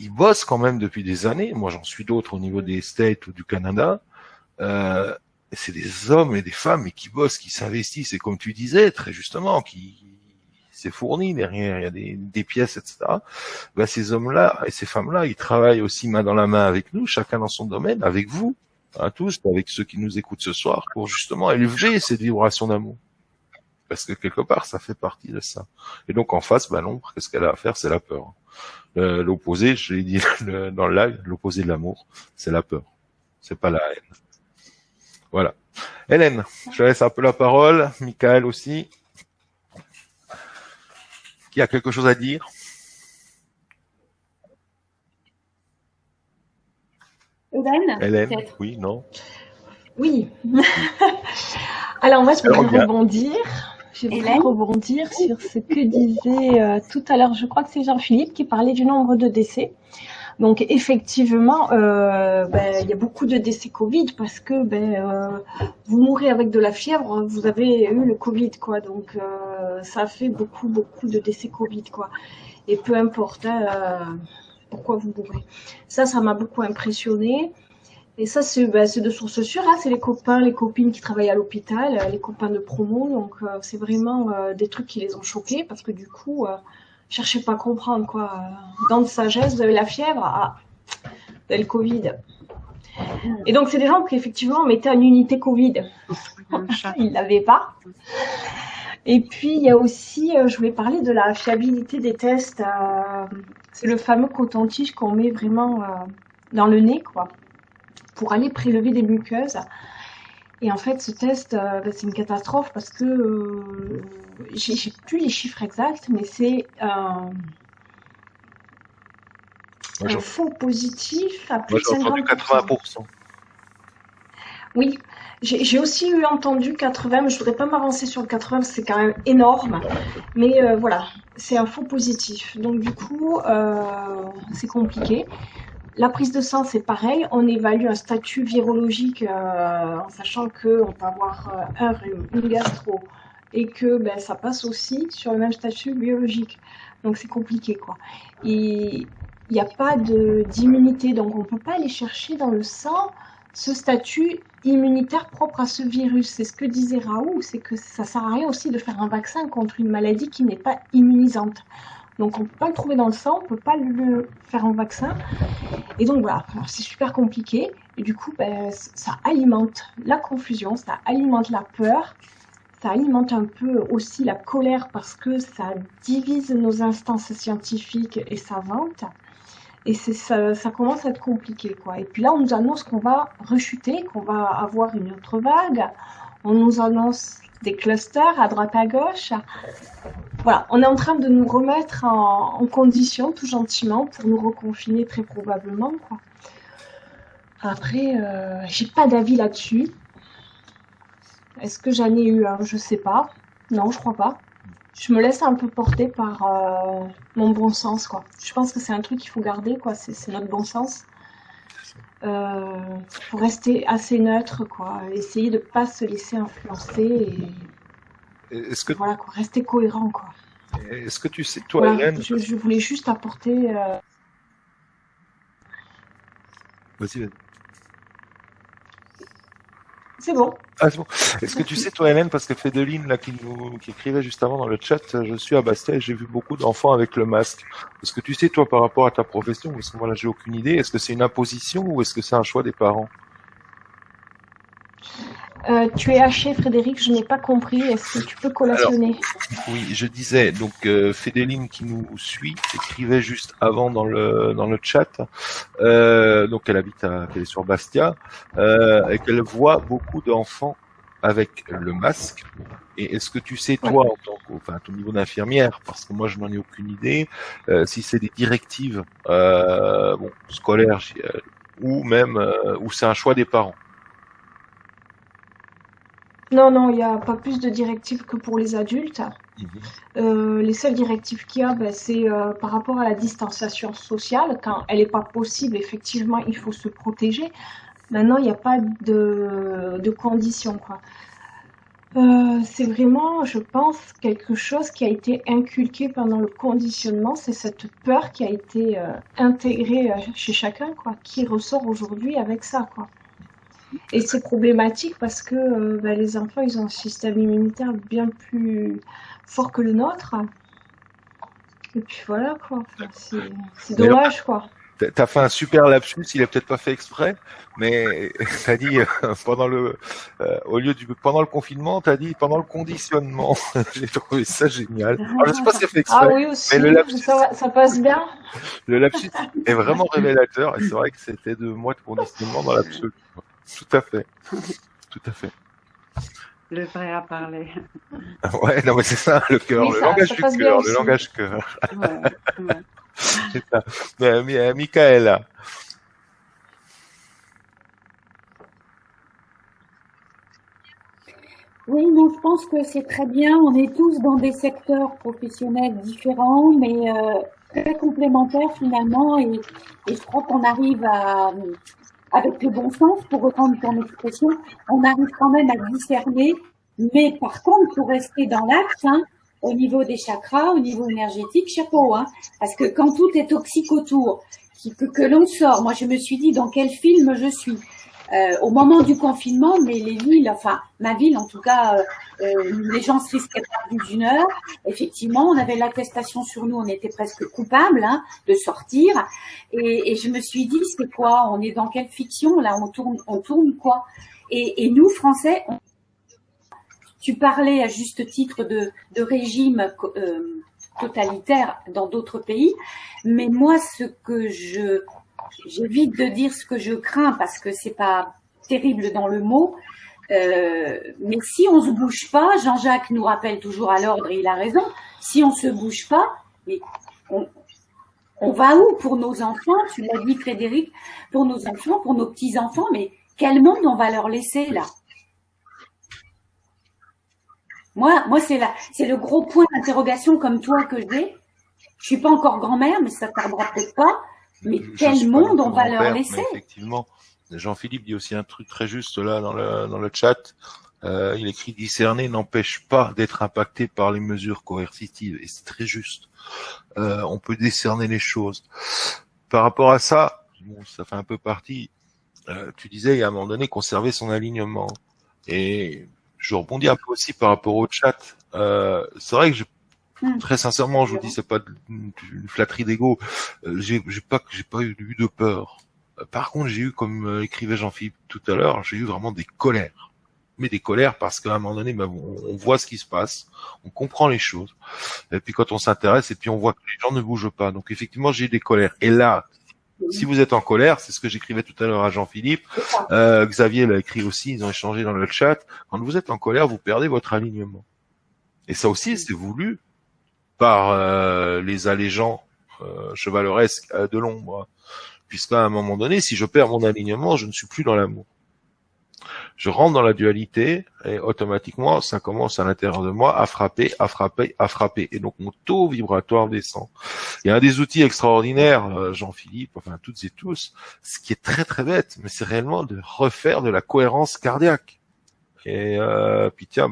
ils bossent quand même depuis des années. Moi, j'en suis d'autres au niveau des States ou du Canada. C'est des hommes et des femmes mais qui bossent, qui s'investissent, et comme tu disais, très justement, qui s'est fourni derrière, il y a des pièces, etc. Ces hommes-là et ces femmes-là, ils travaillent aussi main dans la main avec nous, chacun dans son domaine, avec vous, à tous, avec ceux qui nous écoutent ce soir, pour justement élever cette vibration d'amour. Parce que quelque part, ça fait partie de ça. Et donc en face, l'ombre, qu'est-ce qu'elle a à faire? C'est la peur. L'opposé, je l'ai dit dans le live, l'opposé de l'amour, c'est la peur. C'est pas la haine. Voilà. Hélène, je laisse un peu la parole. Michael aussi. Qui a quelque chose à dire? Hélène, oui, non? Oui. Alors moi, je voudrais rebondir. Je voudrais rebondir sur ce que disait tout à l'heure, je crois que c'est Jean-Philippe qui parlait du nombre de décès. Donc effectivement, y a beaucoup de décès Covid parce que vous mourrez avec de la fièvre, vous avez eu le Covid, quoi. Donc ça fait beaucoup de décès Covid, quoi. Et peu importe pourquoi vous mourrez. Ça m'a beaucoup impressionné. Et ça, c'est de source sûre, hein, c'est les copains, les copines qui travaillent à l'hôpital, les copains de promo. Donc, c'est vraiment des trucs qui les ont choqués parce que du coup, cherchez pas à comprendre, quoi. Dans de sagesse, vous avez la fièvre, vous avez le Covid. Et donc, c'est des gens qui, effectivement, mettaient en unité Covid. Ils l'avaient pas. Et puis, il y a aussi, je voulais parler de la fiabilité des tests. C'est le fameux coton-tige qu'on met vraiment dans le nez, quoi, pour aller prélever des muqueuses. Et en fait, ce test, c'est une catastrophe parce que j'ai plus les chiffres exacts, mais c'est un faux positif à plus de 50%. Moi, j'ai entendu 80%. Oui, j'ai aussi entendu 80, mais je voudrais pas m'avancer sur le 80 parce que c'est quand même énorme. Mais voilà, c'est un faux positif. Donc du coup, c'est compliqué. La prise de sang, c'est pareil. On évalue un statut virologique en sachant qu'on peut avoir un rhume, une gastro, et que ça passe aussi sur le même statut biologique. Donc c'est compliqué, quoi. Et il n'y a pas d'immunité, donc on ne peut pas aller chercher dans le sang ce statut immunitaire propre à ce virus. C'est ce que disait Raoult, c'est que ça ne sert à rien aussi de faire un vaccin contre une maladie qui n'est pas immunisante. Donc on ne peut pas le trouver dans le sang, on ne peut pas le faire en vaccin. Et donc voilà, c'est super compliqué. Et du coup, ça alimente la confusion, ça alimente la peur, ça alimente un peu aussi la colère parce que ça divise nos instances scientifiques et savantes. Et ça commence à être compliqué, quoi. Et puis là, on nous annonce qu'on va rechuter, qu'on va avoir une autre vague. On nous annonce des clusters à droite à gauche. Voilà, on est en train de nous remettre en condition, tout gentiment, pour nous reconfiner très probablement, quoi. Après, j'ai pas d'avis là-dessus. Est-ce que j'en ai eu un? Je sais pas. Non, je crois pas. Je me laisse un peu porter par mon bon sens, quoi. Je pense que c'est un truc qu'il faut garder, quoi. C'est notre bon sens. Pour rester assez neutre, quoi. Essayer de pas se laisser influencer et voilà, quoi. Rester cohérent, quoi. Est-ce que tu sais, toi, voilà, Hélène, je voulais juste apporter Vas-y, vas-y. C'est bon. Ah, c'est bon. Est-ce que tu sais, toi, Hélène, parce que Fédeline, là, qui écrivait juste avant dans le chat, je suis à Bastia et j'ai vu beaucoup d'enfants avec le masque. Est-ce que tu sais, toi, par rapport à ta profession, parce que moi, là, j'ai aucune idée, est-ce que c'est une imposition ou est-ce que c'est un choix des parents? Tu es haché, Frédéric, je n'ai pas compris. Est-ce que tu peux collationner? Oui, je disais, donc Fédeline qui nous suit écrivait juste avant dans le chat, donc qu'elle est sur Bastia, et qu'elle voit beaucoup d'enfants avec le masque. Et est-ce que tu sais, toi, en tant à ton niveau d'infirmière, parce que moi je n'en ai aucune idée, si c'est des directives scolaires ou même ou c'est un choix des parents? Non, il n'y a pas plus de directives que pour les adultes. Les seules directives qu'il y a, c'est par rapport à la distanciation sociale. Quand elle n'est pas possible, effectivement, il faut se protéger. Maintenant, il n'y a pas de conditions, quoi. C'est vraiment, je pense, quelque chose qui a été inculqué pendant le conditionnement. C'est cette peur qui a été intégrée chez chacun, quoi, qui ressort aujourd'hui avec ça, quoi. Et c'est problématique parce que les enfants, ils ont un système immunitaire bien plus fort que le nôtre. Et puis voilà, quoi. Enfin, c'est dommage, quoi. T'as fait un super lapsus, il est peut-être pas fait exprès, mais t'as dit pendant le confinement, t'as dit pendant le conditionnement. J'ai trouvé ça génial. Alors, je sais pas si c'est fait exprès. Ah oui aussi, mais le lapsus, ça passe bien. Le lapsus est vraiment révélateur et c'est vrai que c'était 2 mois de conditionnement dans l'absolu. Tout à fait. Tout à fait. Le vrai à parler. Ouais, non mais c'est ça, le cœur, Oui, le ça langage du passe bien cœur, aussi. le langage cœur. Ouais. C'est ça. Michaela. Oui, non, je pense que c'est très bien. On est tous dans des secteurs professionnels différents, mais très complémentaires finalement. Et je crois qu'on arrive avec le bon sens, pour reprendre ton expression, on arrive quand même à discerner. Mais par contre, pour rester dans l'axe, au niveau des chakras, au niveau énergétique, chapeau, parce que quand tout est toxique autour, que l'on sort, moi je me suis dit dans quel film je suis. Au moment du confinement, mais les villes, enfin ma ville en tout cas, les gens se risquaient pas plus d'une heure. Effectivement, on avait l'attestation sur nous, on était presque coupables de sortir. Et je me suis dit, c'est quoi? On est dans quelle fiction là? On tourne quoi? Et nous, Français, tu parlais à juste titre de régime totalitaire dans d'autres pays, mais moi, ce que j'évite de dire ce que je crains parce que c'est pas terrible dans le mot, mais si on se bouge pas, Jean-Jacques nous rappelle toujours à l'ordre et il a raison, si on se bouge pas, mais on va où pour nos enfants? Tu l'as dit Frédéric, pour nos enfants, pour nos petits-enfants, mais quel monde on va leur laisser là? Moi c'est le gros point d'interrogation comme toi que j'ai. Je suis pas encore grand-mère, mais ça tardera peut-être pas. Mais quel monde on va leur laisser? Effectivement, Jean-Philippe dit aussi un truc très juste là dans le chat. Il écrit discerner n'empêche pas d'être impacté par les mesures coercitives et c'est très juste. On peut décerner les choses. Par rapport à ça, bon, ça fait un peu partie. Tu disais il y a un moment donné conserver son alignement et je rebondis un peu aussi par rapport au chat. C'est vrai que très sincèrement, je vous dis, c'est pas une flatterie d'ego. J'ai pas eu de peur. Par contre, j'ai eu, comme écrivait Jean-Philippe tout à l'heure, j'ai eu vraiment des colères. Mais des colères parce qu'à un moment donné, on voit ce qui se passe, on comprend les choses. Et puis quand on s'intéresse, et puis on voit que les gens ne bougent pas. Donc effectivement, j'ai eu des colères. Et là, si vous êtes en colère, c'est ce que j'écrivais tout à l'heure à Jean-Philippe, Xavier l'a écrit aussi, ils ont échangé dans le chat. Quand vous êtes en colère, vous perdez votre alignement. Et ça aussi, c'est voulu par les allégeants chevaleresques de l'ombre. Puisqu'à un moment donné, si je perds mon alignement, je ne suis plus dans l'amour. Je rentre dans la dualité et automatiquement, ça commence à l'intérieur de moi à frapper. Et donc, mon taux vibratoire descend. Il y a un des outils extraordinaires, Jean-Philippe, enfin toutes et tous, ce qui est très très bête, mais c'est réellement de refaire de la cohérence cardiaque. Et puis tiens,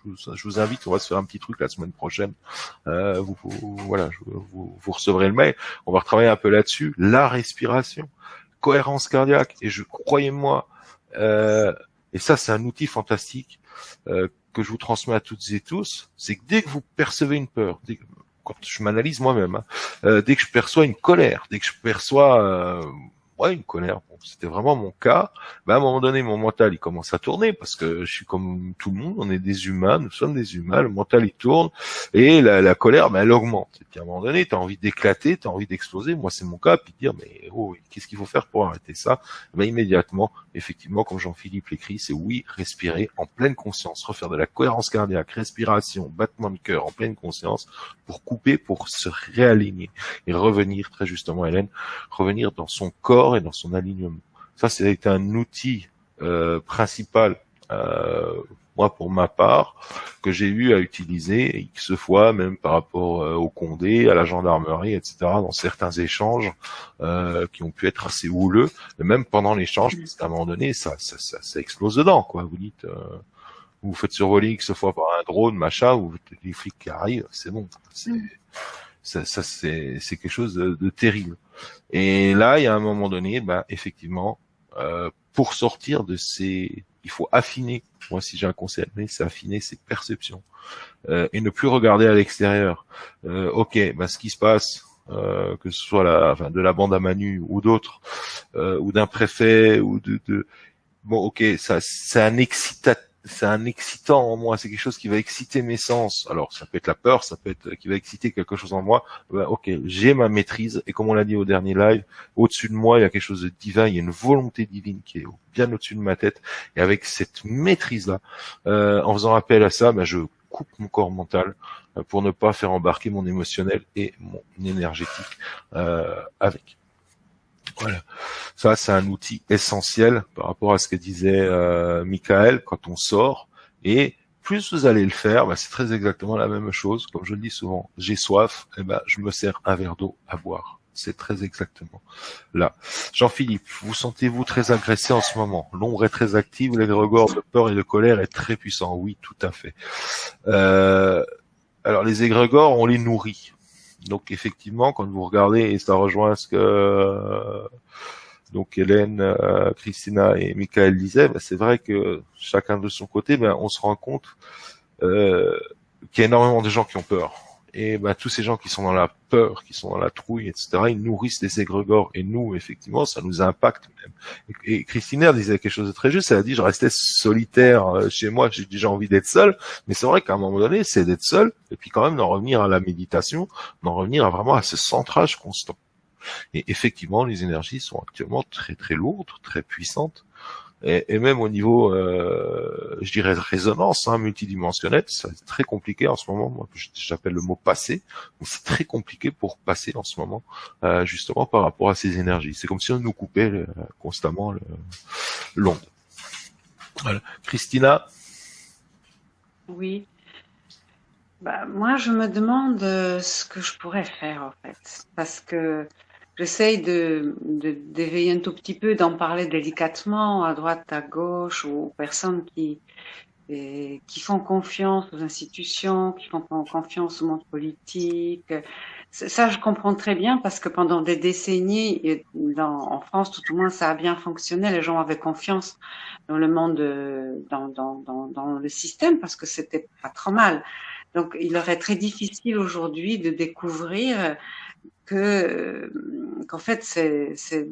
je vous invite, on va se faire un petit truc la semaine prochaine. Vous recevrez le mail. On va retravailler un peu là-dessus. La respiration. cohérence cardiaque. Et croyez-moi, et ça c'est un outil fantastique que je vous transmets à toutes et tous, c'est que dès que vous percevez une peur, quand je m'analyse moi-même, dès que je perçois une colère, dès que je perçois une colère, bon, c'était vraiment mon cas, à un moment donné, mon mental, il commence à tourner, parce que je suis comme tout le monde, on est des humains, nous sommes des humains, le mental, il tourne, et la colère, elle augmente. Et puis à un moment donné, t'as envie d'éclater, t'as envie d'exploser, moi c'est mon cas, puis dire, mais qu'est-ce qu'il faut faire pour arrêter ça? Immédiatement, effectivement, comme Jean-Philippe l'écrit, c'est oui, respirer en pleine conscience, refaire de la cohérence cardiaque, respiration, battement de cœur en pleine conscience, pour couper, pour se réaligner, et revenir, très justement Hélène, revenir dans son corps et dans son alignement. Ça, c'est un outil principal, moi pour ma part, que j'ai eu à utiliser X fois, même par rapport au Condé, à la gendarmerie, etc., dans certains échanges qui ont pu être assez houleux, et même pendant l'échange, parce qu'à un moment donné, ça explose dedans, quoi. Vous dites, vous vous faites survoler X fois par un drone, machin, ou les flics qui arrivent, c'est bon. C'est quelque chose de terrible. Et là, il y a un moment donné, effectivement, pour sortir de ces, il faut affiner. Moi, si j'ai un conseil à donner, c'est affiner ses perceptions et ne plus regarder à l'extérieur. Ce qui se passe, que ce soit de la bande à Manu ou d'autres, ou d'un préfet ou ça, c'est un excitant en moi, c'est quelque chose qui va exciter mes sens. Alors, ça peut être la peur, ça peut être qui va exciter quelque chose en moi. J'ai ma maîtrise, et comme on l'a dit au dernier live, au-dessus de moi, il y a quelque chose de divin, il y a une volonté divine qui est bien au-dessus de ma tête, et avec cette maîtrise-là, en faisant appel à ça, je coupe mon corps mental pour ne pas faire embarquer mon émotionnel et mon énergétique avec. Voilà, ça c'est un outil essentiel par rapport à ce que disait Michael quand on sort. Et plus vous allez le faire, c'est très exactement la même chose. Comme je le dis souvent, j'ai soif, je me sers un verre d'eau à boire. C'est très exactement là. Jean-Philippe, vous sentez-vous très agressé en ce moment? L'ombre est très active, l'égrégore de peur et de colère est très puissant. Oui, tout à fait. Alors les égrégores, on les nourrit. Donc effectivement, quand vous regardez, et ça rejoint ce que donc Hélène, Christina et Michael disaient, c'est vrai que chacun de son côté, on se rend compte qu'il y a énormément de gens qui ont peur. Et tous ces gens qui sont dans la peur, qui sont dans la trouille, etc., ils nourrissent les égrégores. Et nous, effectivement, ça nous impacte même. Et Christina disait quelque chose de très juste. Elle a dit, je restais solitaire chez moi, j'ai déjà envie d'être seul. Mais c'est vrai qu'à un moment donné, c'est d'être seul, et puis quand même d'en revenir à la méditation, d'en revenir vraiment à ce centrage constant. Et effectivement, les énergies sont actuellement très très lourdes, très puissantes. Et même au niveau, je dirais, de résonance multidimensionnelle, c'est très compliqué en ce moment. Moi, j'appelle le mot passer. C'est très compliqué pour passer en ce moment, justement par rapport à ces énergies. C'est comme si on nous coupait constamment l'onde. Voilà. Christina? Oui. Moi, je me demande ce que je pourrais faire, en fait. Parce que j'essaye d'éveiller un tout petit peu, d'en parler délicatement, à droite, à gauche, aux personnes qui font confiance aux institutions, qui font confiance au monde politique. Ça, je comprends très bien parce que pendant des décennies, en France, tout au moins, ça a bien fonctionné. Les gens avaient confiance dans le monde, dans le système parce que c'était pas trop mal. Donc, il leur est très difficile aujourd'hui de découvrir qu'en fait, c'est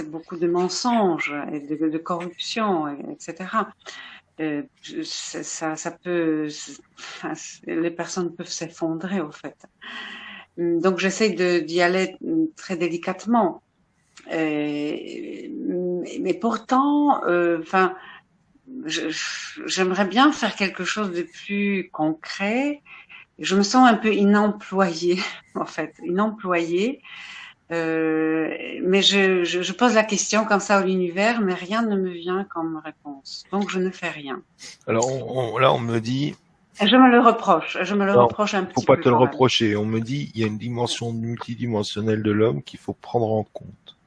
beaucoup de mensonges et de corruption, etc. Ça peut, les personnes peuvent s'effondrer au fait. Donc j'essaie d'y aller très délicatement. Mais pourtant, j'aimerais bien faire quelque chose de plus concret. Je me sens un peu inemployée, en fait, inemployée. Mais je pose la question comme ça à l'univers, mais rien ne me vient comme réponse. Donc je ne fais rien. Alors là, on me dit. Je me le reproche un petit peu. Faut pas te le reprocher. On me dit, il y a une dimension multidimensionnelle de l'homme qu'il faut prendre en compte.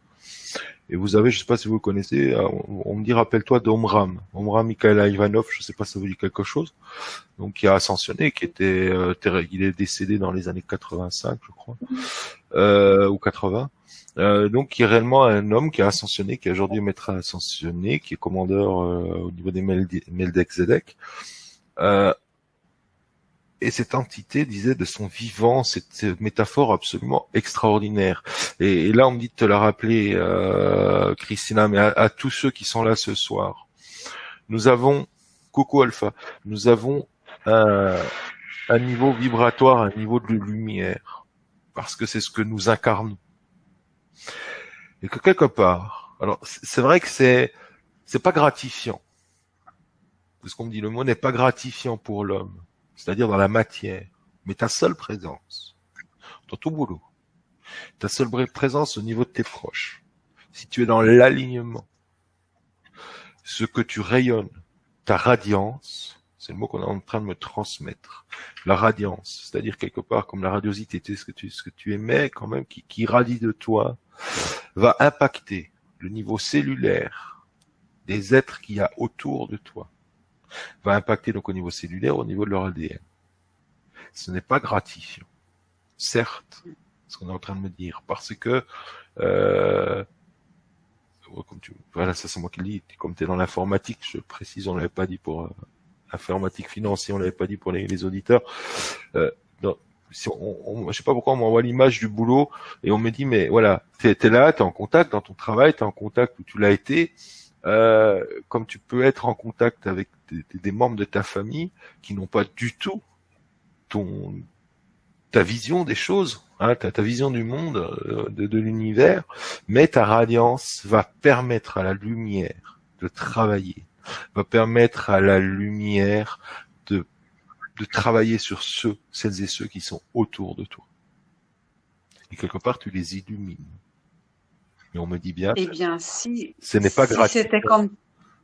Et vous avez, je sais pas si vous le connaissez, on me dit, rappelle-toi d'Omram. Omram Mikhail Ivanov, je sais pas si ça vous dit quelque chose. Donc, qui a ascensionné, il est décédé dans les années 85, je crois, ou 80. Donc qui est réellement un homme qui a ascensionné, qui est aujourd'hui maître ascensionné, qui est commandeur au niveau des Meldeck Zedek. Et cette entité disait de son vivant, cette métaphore absolument extraordinaire. Et là, on me dit de te la rappeler, Christina, mais à tous ceux qui sont là ce soir. Nous avons, Coco Alpha, nous avons un niveau vibratoire, un niveau de lumière, parce que c'est ce que nous incarnons. Et que quelque part, alors c'est vrai que c'est pas gratifiant. Parce qu'on me dit, le mot n'est pas gratifiant pour l'homme, c'est-à-dire dans la matière, mais ta seule présence, dans ton boulot, ta seule présence au niveau de tes proches, si tu es dans l'alignement, ce que tu rayonnes, ta radiance, c'est le mot qu'on est en train de me transmettre, la radiance, c'est-à-dire quelque part comme la radiosité, ce que tu émets quand même, qui radie de toi, va impacter le niveau cellulaire des êtres qu'il y a autour de toi, va impacter donc au niveau cellulaire, au niveau de leur ADN. Ce n'est pas gratifiant, certes, ce qu'on est en train de me dire, parce que voilà, ça c'est moi qui le dis, comme tu es dans l'informatique, je précise, on l'avait pas dit pour informatique financier, on l'avait pas dit pour les auditeurs. Si je sais pas pourquoi on m'envoie l'image du boulot et on me dit mais voilà, t'es là, t'es en contact dans ton travail, t'es en contact où tu l'as été, comme tu peux être en contact avec des membres de ta famille qui n'ont pas du tout ta vision des choses, hein, ta vision du monde, de l'univers, mais ta radiance va permettre à la lumière de travailler, va permettre à la lumière de travailler sur celles et ceux qui sont autour de toi. Et quelque part, tu les illumines. Mais on me dit bien, eh bien, si ce n'est pas gratuit. C'était comme,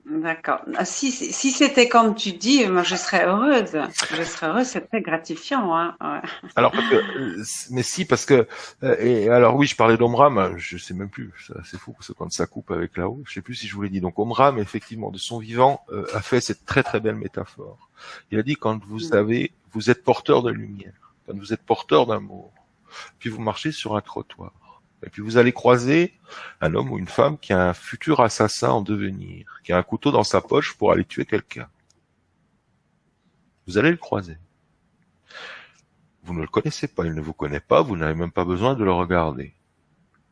d'accord. Si c'était comme tu dis, moi je serais heureuse. Je serais heureuse, c'est très gratifiant, hein. Ouais. Alors parce que et alors oui, je parlais d'Omram, je sais même plus, c'est fou parce que quand ça coupe avec là-haut, je sais plus si je vous l'ai dit. Donc Omram, effectivement, de son vivant, a fait cette très très belle métaphore. Il a dit quand vous êtes porteur de lumière, quand vous êtes porteur d'amour, puis vous marchez sur un trottoir, et puis vous allez croiser un homme ou une femme qui a un futur assassin en devenir, qui a un couteau dans sa poche pour aller tuer quelqu'un. Vous allez le croiser. Vous ne le connaissez pas, il ne vous connaît pas, vous n'avez même pas besoin de le regarder.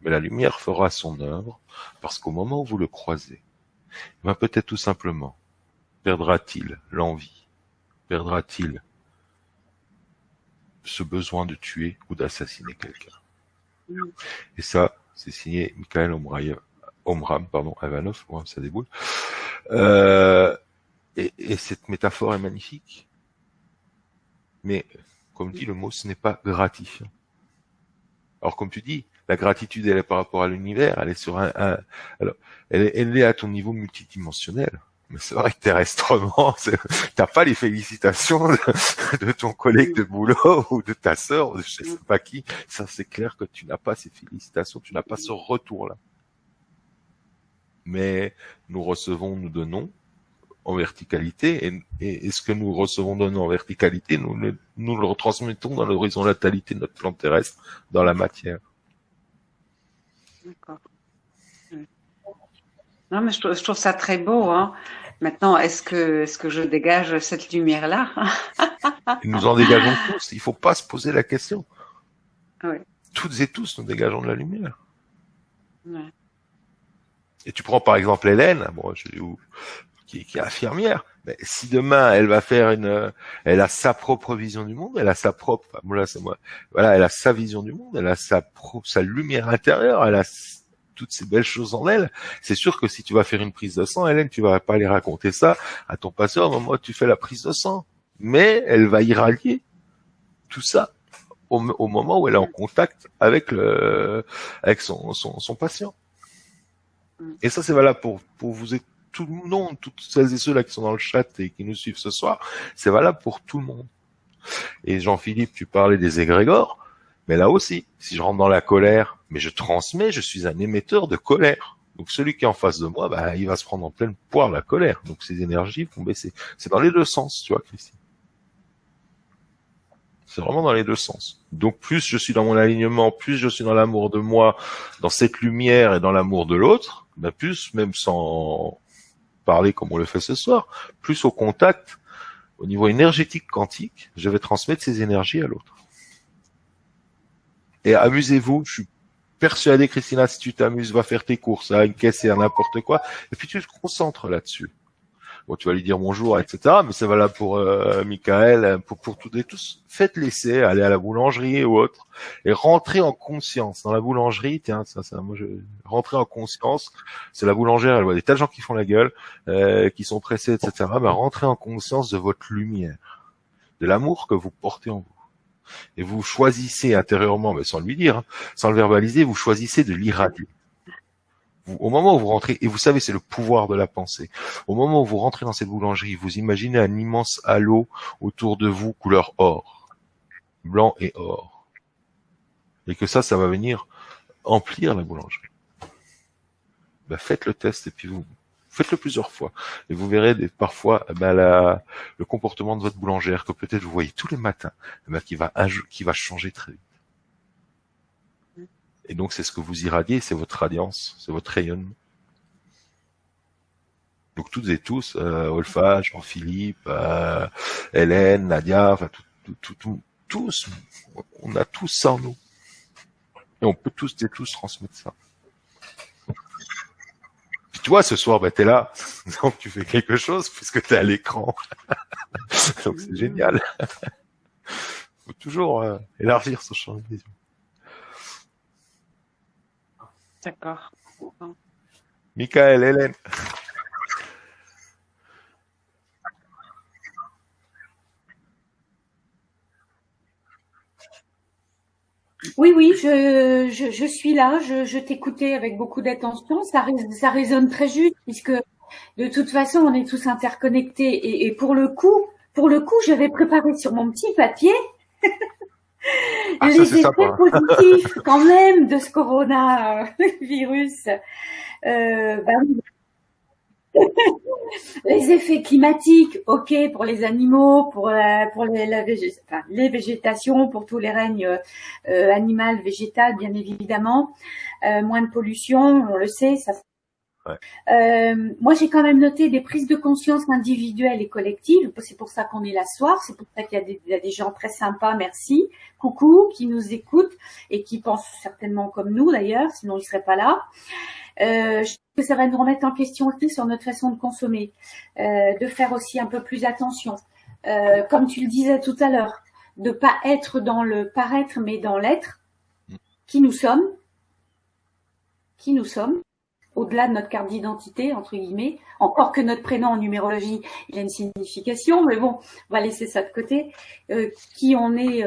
Mais la lumière fera son œuvre, parce qu'au moment où vous le croisez, peut-être tout simplement, perdra-t-il l'envie, perdra-t-il ce besoin de tuer ou d'assassiner quelqu'un. Et ça, c'est signé Michael Omram, Ivanov, ça déboule. Et cette métaphore est magnifique. Mais, comme dit le mot, ce n'est pas gratifiant. Alors, comme tu dis, la gratitude, elle est par rapport à l'univers, elle est sur alors, elle est à ton niveau multidimensionnel. Mais c'est vrai que terrestrement, t'as pas les félicitations de ton collègue de boulot ou de ta sœur, ou de je sais pas qui. Ça, c'est clair que tu n'as pas ces félicitations, tu n'as pas ce retour-là. Mais nous recevons, nous donnons en verticalité, et ce que nous recevons, donnons en verticalité, nous le retransmettons dans l'horizontalité de notre plan terrestre, dans la matière. D'accord. Non, mais je trouve ça très beau, hein. Maintenant, est-ce que je dégage cette lumière-là? Et nous en dégageons tous. Il faut pas se poser la question. Oui. Toutes et tous, nous dégageons de la lumière. Ouais. Et tu prends par exemple Hélène, qui est infirmière. Mais si demain elle va faire elle a sa propre vision du monde, elle a sa propre, elle a sa vision du monde, elle a sa lumière intérieure, elle a toutes ces belles choses en elle. C'est sûr que si tu vas faire une prise de sang, Hélène, tu vas pas aller raconter ça à ton passeur au moment où tu fais la prise de sang. Mais elle va irradier tout ça au moment où elle est en contact avec son patient. Et ça, c'est valable pour vous et tout le monde, toutes celles et ceux-là qui sont dans le chat et qui nous suivent ce soir. C'est valable pour tout le monde. Et Jean-Philippe, tu parlais des égrégores. Mais là aussi, si je rentre dans la colère, mais je transmets, je suis un émetteur de colère. Donc celui qui est en face de moi, il va se prendre en pleine poire la colère. Donc ses énergies vont baisser. C'est dans les deux sens, tu vois, Christine. C'est vraiment dans les deux sens. Donc plus je suis dans mon alignement, plus je suis dans l'amour de moi, dans cette lumière et dans l'amour de l'autre, ben plus, même sans parler comme on le fait ce soir, plus au contact, au niveau énergétique quantique, je vais transmettre ces énergies à l'autre. Et amusez-vous, je suis persuadé, Christina, si tu t'amuses, va faire tes courses à une caisse et à n'importe quoi, et puis tu te concentres là-dessus. Bon, tu vas lui dire bonjour, etc. Mais c'est valable pour Michael, pour toutes et tous. Faites l'essai, allez à la boulangerie ou autre, et rentrez en conscience. Dans la boulangerie, tiens, rentrez en conscience. C'est la boulangère, elle voit des tas de gens qui font la gueule, qui sont pressés, etc. Ben, rentrez en conscience de votre lumière, de l'amour que vous portez en vous. Et vous choisissez intérieurement, mais sans lui dire, hein, sans le verbaliser, vous choisissez de l'irradier. Au moment où vous rentrez, et vous savez, c'est le pouvoir de la pensée, au moment où vous rentrez dans cette boulangerie, vous imaginez un immense halo autour de vous, couleur or, blanc et or. Et que ça va venir emplir la boulangerie. Ben, faites le test et puis vous faites-le plusieurs fois. Et vous verrez parfois le comportement de votre boulangère que peut-être vous voyez tous les matins, qui va changer très vite. Et donc, c'est ce que vous irradiez, c'est votre radiance, c'est votre rayonnement. Donc, toutes et tous, Olfa, Jean-Philippe, Hélène, Nadia, enfin, tous, on a tous ça en nous. Et on peut tous et tous transmettre ça. Puis, tu vois, ce soir, t'es là, donc tu fais quelque chose puisque t'es à l'écran. Donc, c'est génial. Faut toujours élargir son champ de vision. D'accord. Michael, Hélène. Oui, je suis là, je t'écoutais avec beaucoup d'attention. Ça résonne très juste puisque de toute façon, on est tous interconnectés. Et pour le coup, j'avais préparé sur mon petit papier les effets positifs quand même de ce coronavirus. Les effets climatiques, ok, pour les animaux, pour les végétations, pour tous les règnes animal, végétal, bien évidemment. Moins de pollution, on le sait, ça. Ouais. Moi, j'ai quand même noté des prises de conscience individuelles et collectives. C'est pour ça qu'on est là ce soir. C'est pour ça qu'il y a des gens très sympas, merci, coucou, qui nous écoutent et qui pensent certainement comme nous d'ailleurs, sinon ils seraient pas là. Je pense que ça va nous remettre en question aussi sur notre façon de consommer, de faire aussi un peu plus attention. Comme tu le disais tout à l'heure, de pas être dans le paraître, mais dans l'être. Qui nous sommes, au-delà de notre carte d'identité, entre guillemets, encore que notre prénom en numérologie, il a une signification, mais bon, on va laisser ça de côté. Qui on est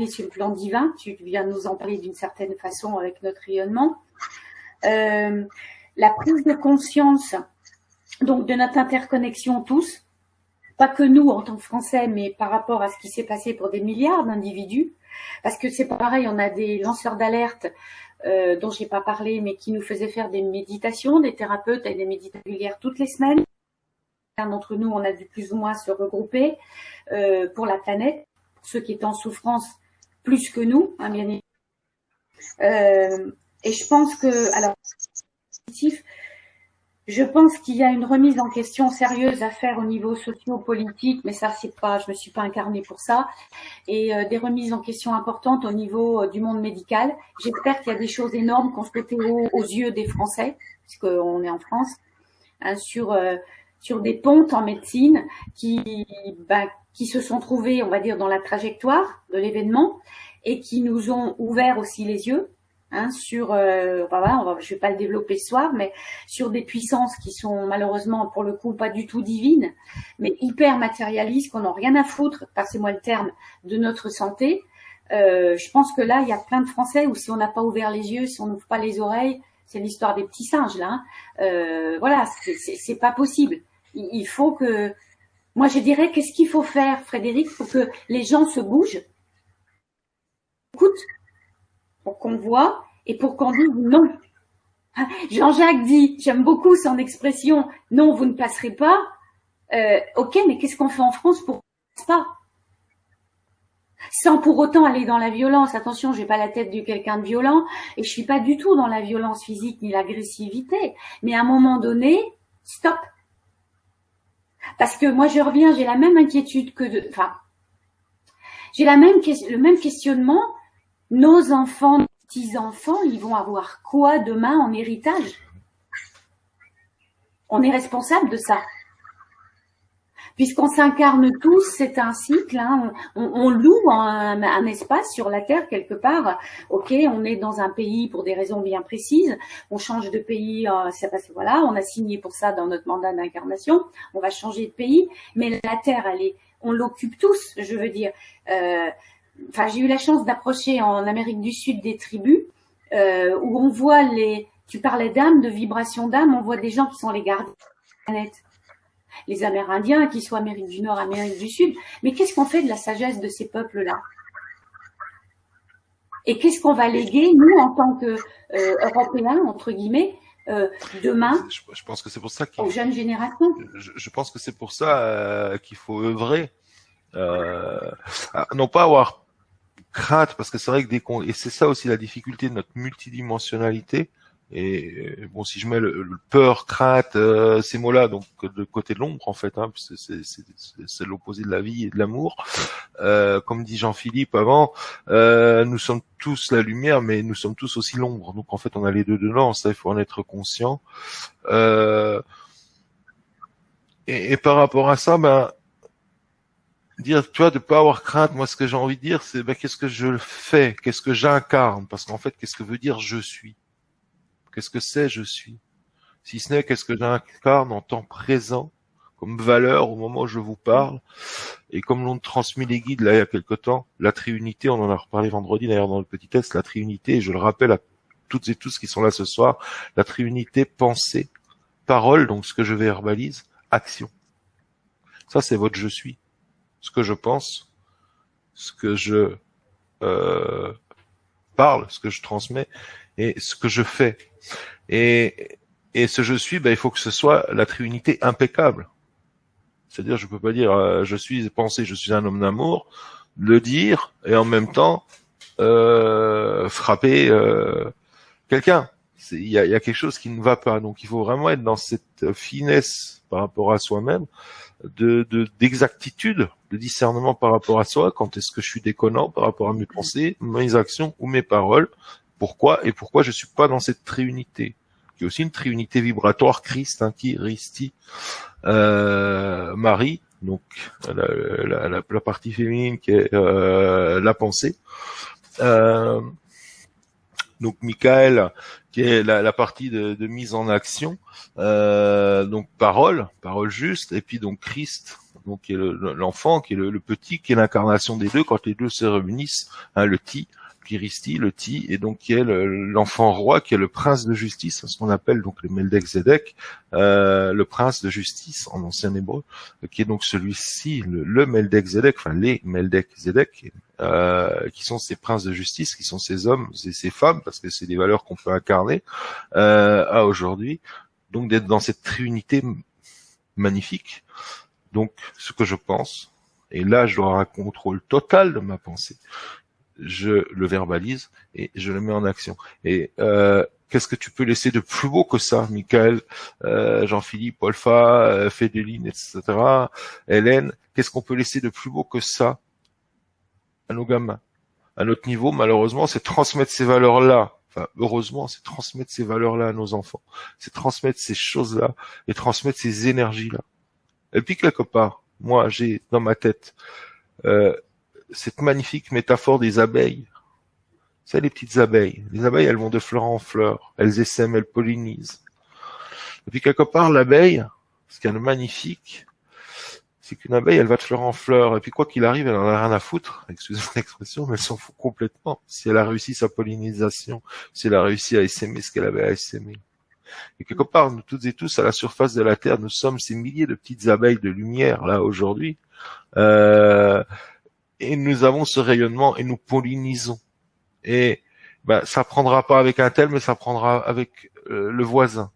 sur le plan divin, tu viens de nous en parler d'une certaine façon avec notre rayonnement. La prise de conscience donc de notre interconnexion tous, pas que nous en tant que Français, mais par rapport à ce qui s'est passé pour des milliards d'individus, parce que c'est pareil, on a des lanceurs d'alerte dont j'ai pas parlé, mais qui nous faisaient faire des méditations, des thérapeutes avec des méditations régulières toutes les semaines. D'entre nous, on a dû plus ou moins se regrouper pour la planète, pour ceux qui étaient en souffrance plus que nous, hein, bien évidemment. Et je pense que, alors, je pense qu'il y a une remise en question sérieuse à faire au niveau socio-politique, mais ça, c'est pas, je me suis pas incarnée pour ça, et des remises en question importantes au niveau du monde médical. J'espère qu'il y a des choses énormes qu'on se fait aux yeux des Français, puisqu'on est en France, hein, sur des pontes en médecine qui se sont trouvés, on va dire, dans la trajectoire de l'événement et qui nous ont ouvert aussi les yeux. Hein, sur, je vais pas le développer ce soir, mais sur des puissances qui sont malheureusement pour le coup pas du tout divines, mais hyper matérialistes, qu'on n'a rien à foutre, passez-moi le terme, de notre santé. Je pense que là, il y a plein de Français où si on n'a pas ouvert les yeux, si on n'ouvre pas les oreilles, c'est l'histoire des petits singes là. Hein. Voilà, c'est pas possible. Il faut que, moi je dirais, qu'est-ce qu'il faut faire, Frédéric, pour que les gens se bougent, écoutent, pour qu'on voit et pour qu'on dise non. Jean-Jacques dit, j'aime beaucoup son expression, non, vous ne passerez pas. Ok, mais qu'est-ce qu'on fait en France pour qu'on ne passe pas? sans pour autant aller dans la violence. Attention, j'ai pas la tête de quelqu'un de violent et je suis pas du tout dans la violence physique ni l'agressivité. Mais à un moment donné, stop. Parce que moi, je reviens, j'ai la même inquiétude j'ai le même questionnement. Nos enfants, nos petits-enfants, ils vont avoir quoi demain en héritage? On est responsable de ça. Puisqu'on s'incarne tous, c'est un cycle, hein, on loue un espace sur la Terre quelque part. Ok, on est dans un pays pour des raisons bien précises, on change de pays, c'est parce que voilà, on a signé pour ça dans notre mandat d'incarnation, on va changer de pays, mais la Terre, on l'occupe tous, je veux dire. J'ai eu la chance d'approcher en Amérique du Sud des tribus où on voit tu parlais d'âme, de vibration d'âme, on voit des gens qui sont les gardiens de la planète. Les Amérindiens, qu'ils soient Amérique du Nord, Amérique du Sud. Mais qu'est-ce qu'on fait de la sagesse de ces peuples-là? Et qu'est-ce qu'on va léguer, nous, en tant qu'Européens, entre guillemets, demain, je pense que c'est pour ça aux jeunes générations? Je pense que c'est pour ça qu'il faut œuvrer. Non pas avoir crainte, parce que c'est vrai que et c'est ça aussi la difficulté de notre multidimensionnalité. Et bon, si je mets le peur, crainte, ces mots-là, donc de côté de l'ombre en fait, hein, c'est l'opposé de la vie et de l'amour. Comme dit Jean-Philippe avant, nous sommes tous la lumière, mais nous sommes tous aussi l'ombre. Donc en fait, on a les deux dedans. Ça, il faut en être conscient. Et par rapport à ça, dire, tu vois, de pas avoir crainte. Moi, ce que j'ai envie de dire, c'est qu'est-ce que je fais, qu'est-ce que j'incarne, parce qu'en fait, qu'est-ce que veut dire je suis? Qu'est-ce que c'est je suis? Si ce n'est qu'est-ce que j'incarne en temps présent, comme valeur au moment où je vous parle, et comme l'ont transmis les guides là il y a quelque temps, la Trinité, on en a reparlé vendredi d'ailleurs dans le petit test, la Trinité, et je le rappelle à toutes et tous qui sont là ce soir, la Trinité, pensée, parole, donc ce que je verbalise, action. Ça c'est votre je suis. Ce que je pense, ce que je parle, ce que je transmets, et ce que je fais. Et ce je suis, il faut que ce soit la Trinité impeccable. C'est-à-dire, je peux pas dire je suis pensé, je suis un homme d'amour, le dire et en même temps frapper quelqu'un. Il y a quelque chose qui ne va pas. Donc, il faut vraiment être dans cette finesse par rapport à soi-même, d'exactitude, de discernement par rapport à soi. Quand est-ce que je suis déconnant par rapport à mes pensées, mes actions ou mes paroles? Pourquoi je suis pas dans cette trinité? Il y a aussi une trinité vibratoire, Christ, qui Risti, Marie, donc la partie féminine qui est la pensée. Donc Michael, qui est la partie de mise en action, donc parole juste, et puis donc Christ, donc qui est l'enfant, qui est le petit, qui est l'incarnation des deux, quand les deux se réunissent, le Christi, le Ti, et donc qui est l'enfant roi, qui est le prince de justice, ce qu'on appelle donc le Meldek Zedek, le prince de justice en ancien hébreu, qui est donc celui-ci, le Meldek Zedek, enfin les Meldek Zedek, qui sont ces princes de justice, qui sont ces hommes et ces femmes, parce que c'est des valeurs qu'on peut incarner à aujourd'hui, donc d'être dans cette trinité magnifique. Donc ce que je pense, et là je dois avoir un contrôle total de ma pensée, je le verbalise et je le mets en action. Et qu'est-ce que tu peux laisser de plus beau que ça, Michael, Jean-Philippe, Olfa, Fédeline, etc., Hélène, qu'est-ce qu'on peut laisser de plus beau que ça à nos gamins? À notre niveau, malheureusement, c'est transmettre ces valeurs-là. Enfin, heureusement, c'est transmettre ces valeurs-là à nos enfants. C'est transmettre ces choses-là et transmettre ces énergies-là. Et puis, quelque part, moi, j'ai dans ma tête cette magnifique métaphore des abeilles. C'est les petites abeilles. Les abeilles, elles vont de fleur en fleur. Elles essaiment, elles pollinisent. Et puis quelque part, l'abeille, ce qu'il y a de magnifique, c'est qu'une abeille, elle va de fleur en fleur. Et puis quoi qu'il arrive, elle en a rien à foutre. Excusez-moi l'expression, mais elle s'en fout complètement. Si elle a réussi sa pollinisation, si elle a réussi à essaimer ce qu'elle avait à essaimer. Et quelque part, nous toutes et tous, à la surface de la Terre, nous sommes ces milliers de petites abeilles de lumière, là, aujourd'hui. Et nous avons ce rayonnement et nous pollinisons. Et ça prendra pas avec un tel, mais ça prendra avec le voisin.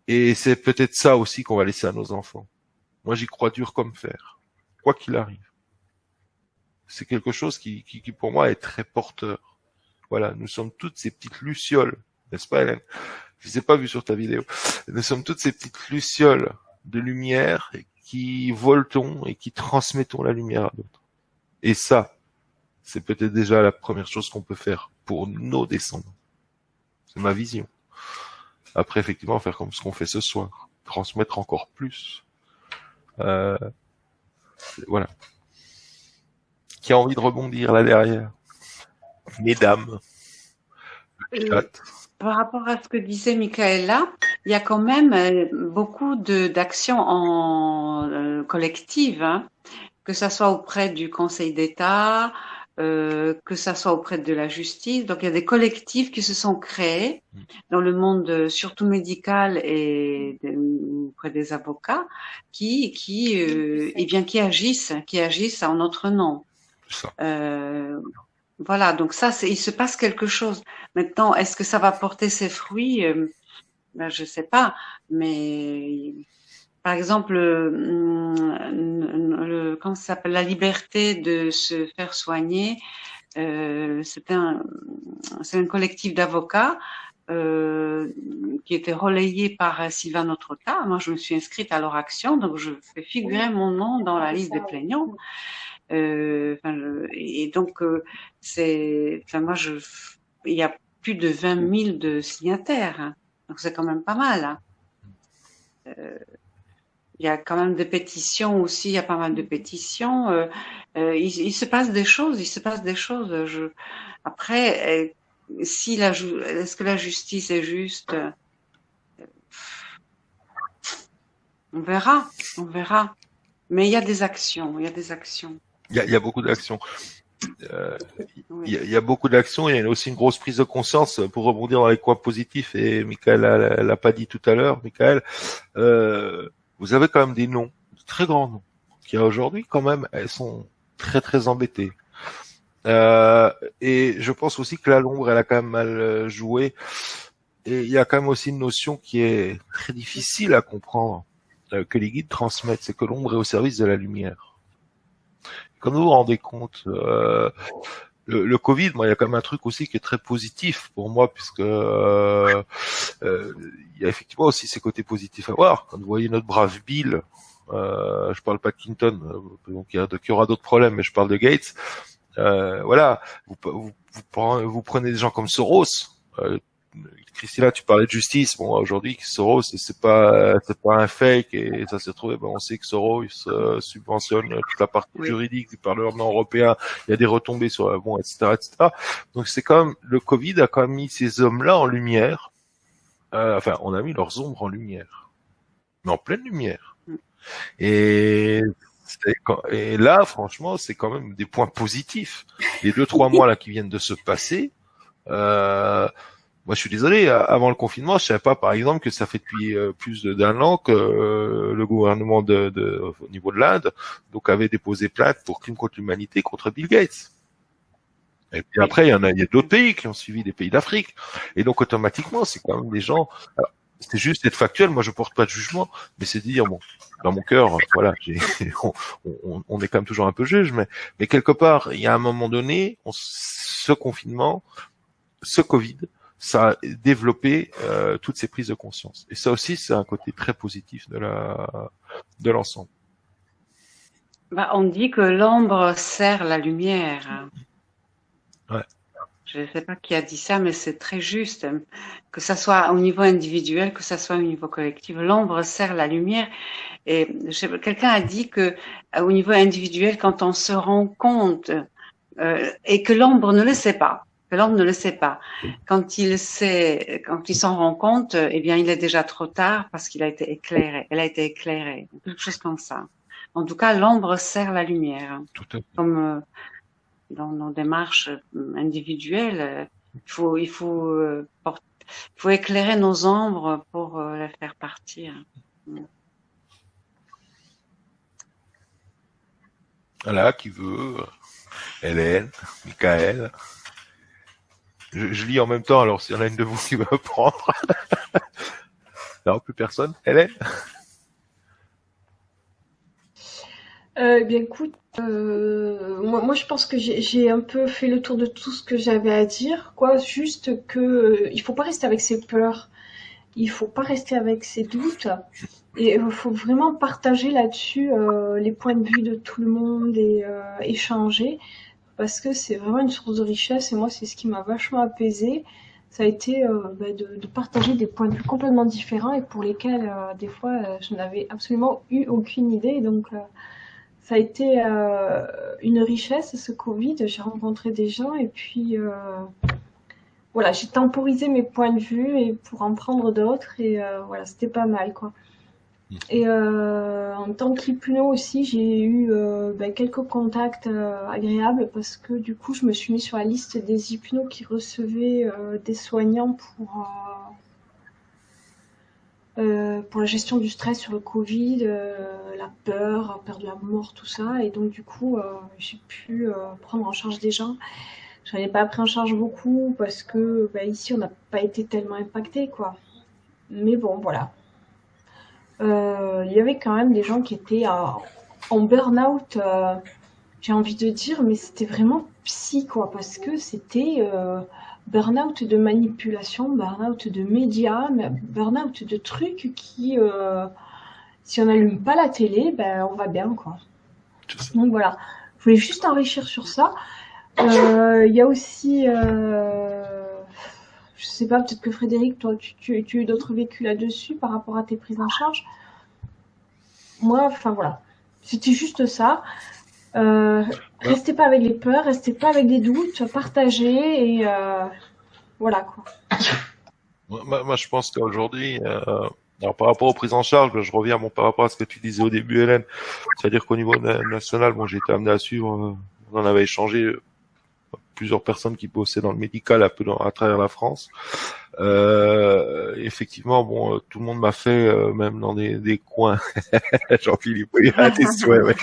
Et c'est peut-être ça aussi qu'on va laisser à nos enfants. Moi, j'y crois dur comme fer, quoi qu'il arrive. c'est quelque chose qui pour moi est très porteur. Voilà, nous sommes toutes ces petites lucioles, n'est-ce pas Hélène? Je les ai pas vues sur ta vidéo. Nous sommes toutes ces petites lucioles de lumière qui voltons et qui transmettons la lumière à d'autres. Et ça, c'est peut-être déjà la première chose qu'on peut faire pour nos descendants. C'est ma vision. Après, effectivement, faire comme ce qu'on fait ce soir, transmettre encore plus. Voilà. Qui a envie de rebondir là derrière? Mesdames, chat. Par rapport à ce que disait Michaela, il y a quand même beaucoup d'actions en collective, hein, que ça soit auprès du Conseil d'État, que ça soit auprès de la justice. Donc il y a des collectifs qui se sont créés dans le monde surtout médical et auprès des avocats qui agissent en notre nom. Voilà, donc ça, il se passe quelque chose. Maintenant, est-ce que ça va porter ses fruits? Ben, je sais pas, mais par exemple, comment ça s'appelle, la liberté de se faire soigner, c'est un collectif d'avocats qui était relayé par Sylvain Autrocas. Moi, je me suis inscrite à leur action, donc je fais figurer mon nom dans la liste des plaignants. Et donc il y a plus de 20 000 de signataires, hein. Donc c'est quand même pas mal, hein. Il y a quand même des pétitions aussi, il y a pas mal de pétitions. Il se passe des choses, Après, est-ce que la justice est juste? On verra. Mais il y a des actions. Il y a beaucoup d'actions. Il y a beaucoup d'actions. Il y a aussi une grosse prise de conscience pour rebondir dans les coins positifs. Et Michael l'a pas dit tout à l'heure. Michael, vous avez quand même des noms, de très grands noms, qui aujourd'hui quand même, elles sont très très embêtées. Et je pense aussi que la Lombre, elle a quand même mal joué. Et il y a quand même aussi une notion qui est très difficile à comprendre, que les guides transmettent, c'est que l'ombre est au service de la lumière. Quand vous vous rendez compte, le Covid, moi, il y a quand même un truc aussi qui est très positif pour moi, puisque il y a effectivement aussi ces côtés positifs à voir. Quand vous voyez notre brave Bill, je parle pas de Clinton, donc il y aura d'autres problèmes, mais je parle de Gates. Voilà, vous prenez des gens comme Soros. Christina, tu parlais de justice. Bon, aujourd'hui, Soros, c'est pas un fake, et ça s'est trouvé. Ben, on sait que Soros subventionne toute la partie juridique du Parlement européen. Il y a des retombées sur, etc., etc. Donc c'est quand même, le Covid a quand même mis ces hommes-là en lumière. Enfin, on a mis leurs ombres en lumière, mais en pleine lumière. Et là, franchement, c'est quand même des points positifs. Les 2-3 mois là qui viennent de se passer. Moi, je suis désolé. Avant le confinement, je savais pas, par exemple, que ça fait depuis plus d'1 an que le gouvernement au niveau de l'Inde, donc avait déposé plainte pour crime contre l'humanité contre Bill Gates. Et puis après, il y a d'autres pays qui ont suivi, des pays d'Afrique. Et donc, automatiquement, c'est quand même des gens. Alors, c'est juste être factuel. Moi, je porte pas de jugement, mais c'est de dire, bon, dans mon cœur, voilà, on est quand même toujours un peu juge, mais quelque part, il y a un moment donné, ce confinement, ce Covid, ça a développé toutes ces prises de conscience. Et ça aussi, c'est un côté très positif de l'ensemble. Bah, on dit que l'ombre sert la lumière. Ouais. Je ne sais pas qui a dit ça, mais c'est très juste. Que ça soit au niveau individuel, que ça soit au niveau collectif, l'ombre sert la lumière. Et quelqu'un a dit que au niveau individuel, quand on se rend compte et que l'ombre ne le sait pas, quand il s'en rend compte, eh bien, il est déjà trop tard parce qu'il a été éclairé. Elle a été éclairée, quelque chose comme ça. En tout cas, l'ombre sert la lumière. Tout à fait. Comme dans nos démarches individuelles, il faut éclairer nos ombres pour les faire partir. Voilà, qui veut Hélène, Michael. Je lis en même temps, alors s'il y en a une de vous qui veut prendre. Non, plus personne. Hélène? Eh bien, écoute, moi, je pense que j'ai un peu fait le tour de tout ce que j'avais à dire, quoi. Juste que il faut pas rester avec ses peurs, il faut pas rester avec ses doutes, et il faut vraiment partager là-dessus les points de vue de tout le monde et échanger, parce que c'est vraiment une source de richesse. Et moi, c'est ce qui m'a vachement apaisée. Ça a été de partager des points de vue complètement différents et pour lesquels des fois je n'avais absolument eu aucune idée. Donc ça a été une richesse, ce Covid. J'ai rencontré des gens et puis voilà, j'ai temporisé mes points de vue et pour en prendre d'autres et voilà, c'était pas mal quoi. Et en tant qu'hypno aussi, j'ai eu quelques contacts agréables parce que du coup, je me suis mis sur la liste des hypnos qui recevaient des soignants pour la gestion du stress sur le Covid, la peur de la mort, tout ça. Et donc, du coup, j'ai pu prendre en charge des gens. J'en ai pas pris en charge beaucoup parce que ici, on n'a pas été tellement impacté, quoi. Mais bon, voilà. Il y avait quand même des gens qui étaient en burn-out, j'ai envie de dire, mais c'était vraiment psy, quoi, parce que c'était burn-out de manipulation, burn-out de médias, burn-out de trucs qui, si on n'allume pas la télé, on va bien, quoi. Donc voilà, je voulais juste enrichir sur ça. Il y a aussi, je sais pas, peut-être que Frédéric, toi, tu as eu d'autres vécus là-dessus par rapport à tes prises en charge. Moi, enfin voilà, c'était juste ça. Restez pas avec les peurs, restez pas avec des doutes, partagez et voilà quoi. Moi, je pense qu'aujourd'hui, alors par rapport aux prises en charge, je reviens par rapport à ce que tu disais au début, Hélène. C'est-à-dire qu'au niveau national, bon, j'ai été amené à suivre, on en avait échangé plusieurs personnes qui bossaient dans le médical un peu à travers la France. Effectivement, bon, tout le monde m'a fait, même dans des coins. Jean-Philippe, oui, à tes souhaits, ouais.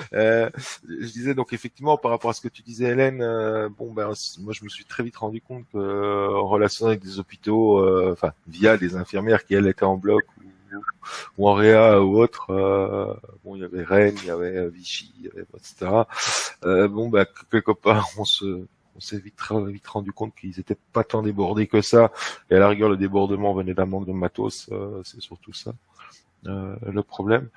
Je disais donc effectivement par rapport à ce que tu disais, Hélène, moi je me suis très vite rendu compte que en relation avec des hôpitaux, enfin via des infirmières qui elles étaient en bloc ou en réa ou autre, bon il y avait Rennes, il y avait Vichy, il y avait etc. Quelque part on s'est vite rendu compte qu'ils étaient pas tant débordés que ça, et à la rigueur le débordement venait d'un manque de matos, c'est surtout ça le problème.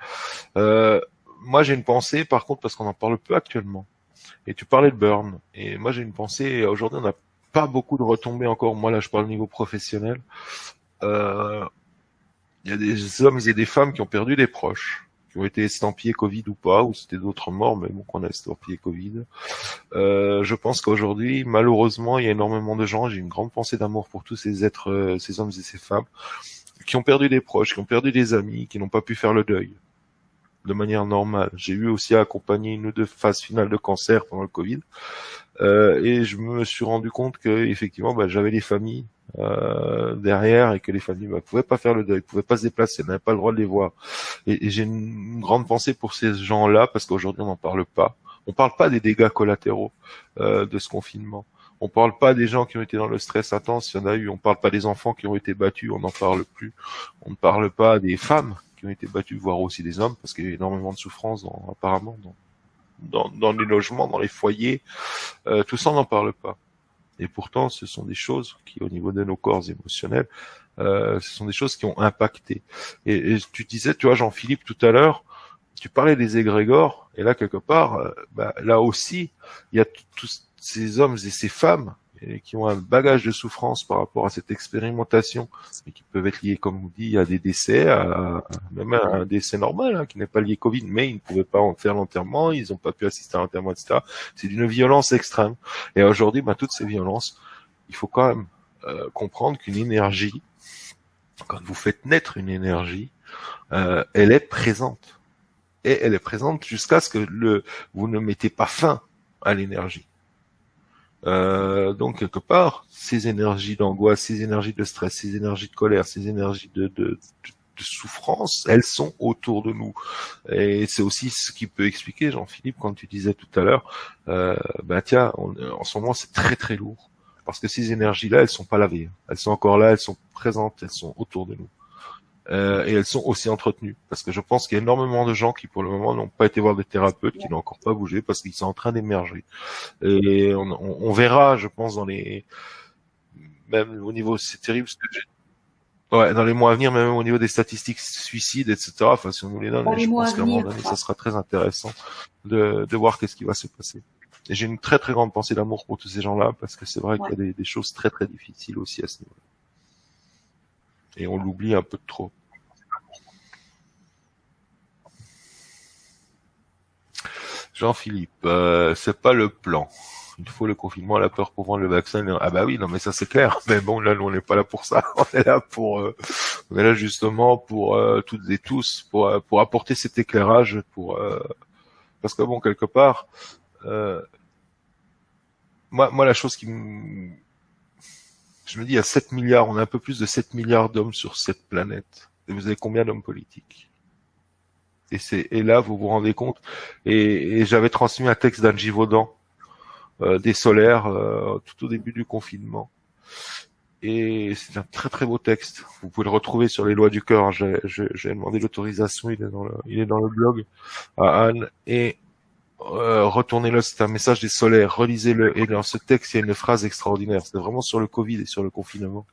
Moi j'ai une pensée par contre parce qu'on en parle peu actuellement, et tu parlais de burn, et moi j'ai une pensée, aujourd'hui on n'a pas beaucoup de retombées encore, moi là je parle au niveau professionnel. Il y a des hommes et des femmes qui ont perdu des proches, qui ont été estampillés Covid ou pas, ou c'était d'autres morts, mais bon, qu'on a estampillé Covid. Je pense qu'aujourd'hui, malheureusement, il y a énormément de gens, j'ai une grande pensée d'amour pour tous ces êtres, ces hommes et ces femmes, qui ont perdu des proches, qui ont perdu des amis, qui n'ont pas pu faire le deuil de manière normale. J'ai eu aussi à accompagner une ou deux phases finales de cancer pendant le Covid, et je me suis rendu compte que effectivement, j'avais des familles derrière, et que les familles ne pouvaient pas faire le deuil, pouvaient pas se déplacer, n'avaient pas le droit de les voir. Et j'ai une grande pensée pour ces gens-là, parce qu'aujourd'hui on n'en parle pas. On parle pas des dégâts collatéraux de ce confinement. On parle pas des gens qui ont été dans le stress intense, il y en a eu. On parle pas des enfants qui ont été battus, on n'en parle plus. On ne parle pas des femmes qui ont été battues, voire aussi des hommes, parce qu'il y a énormément de souffrance apparemment dans les logements, dans les foyers. Tout ça on n'en parle pas. Et pourtant, ce sont des choses qui, au niveau de nos corps émotionnels, ce sont des choses qui ont impacté. Et tu disais, tu vois, Jean-Philippe, tout à l'heure, tu parlais des égrégores, et là, quelque part, là aussi, il y a tous ces hommes et ces femmes qui ont un bagage de souffrance par rapport à cette expérimentation, et qui peuvent être liés, comme on dit, à des décès, même à un décès normal, qui n'est pas lié Covid, mais ils ne pouvaient pas en faire l'enterrement, ils n'ont pas pu assister à l'enterrement, etc. C'est d'une violence extrême. Et aujourd'hui, toutes ces violences, il faut quand même comprendre qu'une énergie, quand vous faites naître une énergie, elle est présente. Et elle est présente jusqu'à ce que vous ne mettez pas fin à l'énergie. Donc quelque part, ces énergies d'angoisse, ces énergies de stress, ces énergies de colère, ces énergies de souffrance, elles sont autour de nous. Et c'est aussi ce qui peut expliquer, Jean-Philippe, quand tu disais tout à l'heure, en ce moment c'est très très lourd, parce que ces énergies-là, elles sont pas lavées, elles sont encore là, elles sont présentes, elles sont autour de nous. et elles sont aussi entretenues. Parce que je pense qu'il y a énormément de gens qui, pour le moment, n'ont pas été voir des thérapeutes, qui n'ont encore pas bougé parce qu'ils sont en train d'émerger. Et on verra, je pense, même au niveau, c'est terrible ce que j'ai. Ouais, dans les mois à venir, même au niveau des statistiques suicides, etc. Enfin, si on nous les donne, je pense qu'à un moment donné, ça sera très intéressant de voir qu'est-ce qui va se passer. Et j'ai une très très grande pensée d'amour pour tous ces gens-là, parce que c'est vrai qu'il y a des choses très très difficiles aussi à ce niveau. Et on l'oublie un peu de trop. Jean-Philippe, c'est pas le plan. Il faut le confinement à la peur pour vendre le vaccin. Ah bah oui, non mais ça c'est clair. Mais bon, là, nous, on n'est pas là pour ça. On est là justement pour toutes et tous, pour apporter cet éclairage, parce que bon, quelque part, moi, la chose je me dis, il y a 7 milliards, on a un peu plus de 7 milliards d'hommes sur cette planète. Et vous avez combien d'hommes politiques? Et là, vous vous rendez compte. Et j'avais transmis un texte d'Angie Vaudan, des solaires, tout au début du confinement. Et c'est un très très beau texte. Vous pouvez le retrouver sur les lois du cœur. Hein. J'ai demandé l'autorisation, il est dans le blog à Anne. Et retournez-le, c'est un message des solaires, relisez-le. Et dans ce texte, il y a une phrase extraordinaire. C'est vraiment sur le Covid et sur le confinement.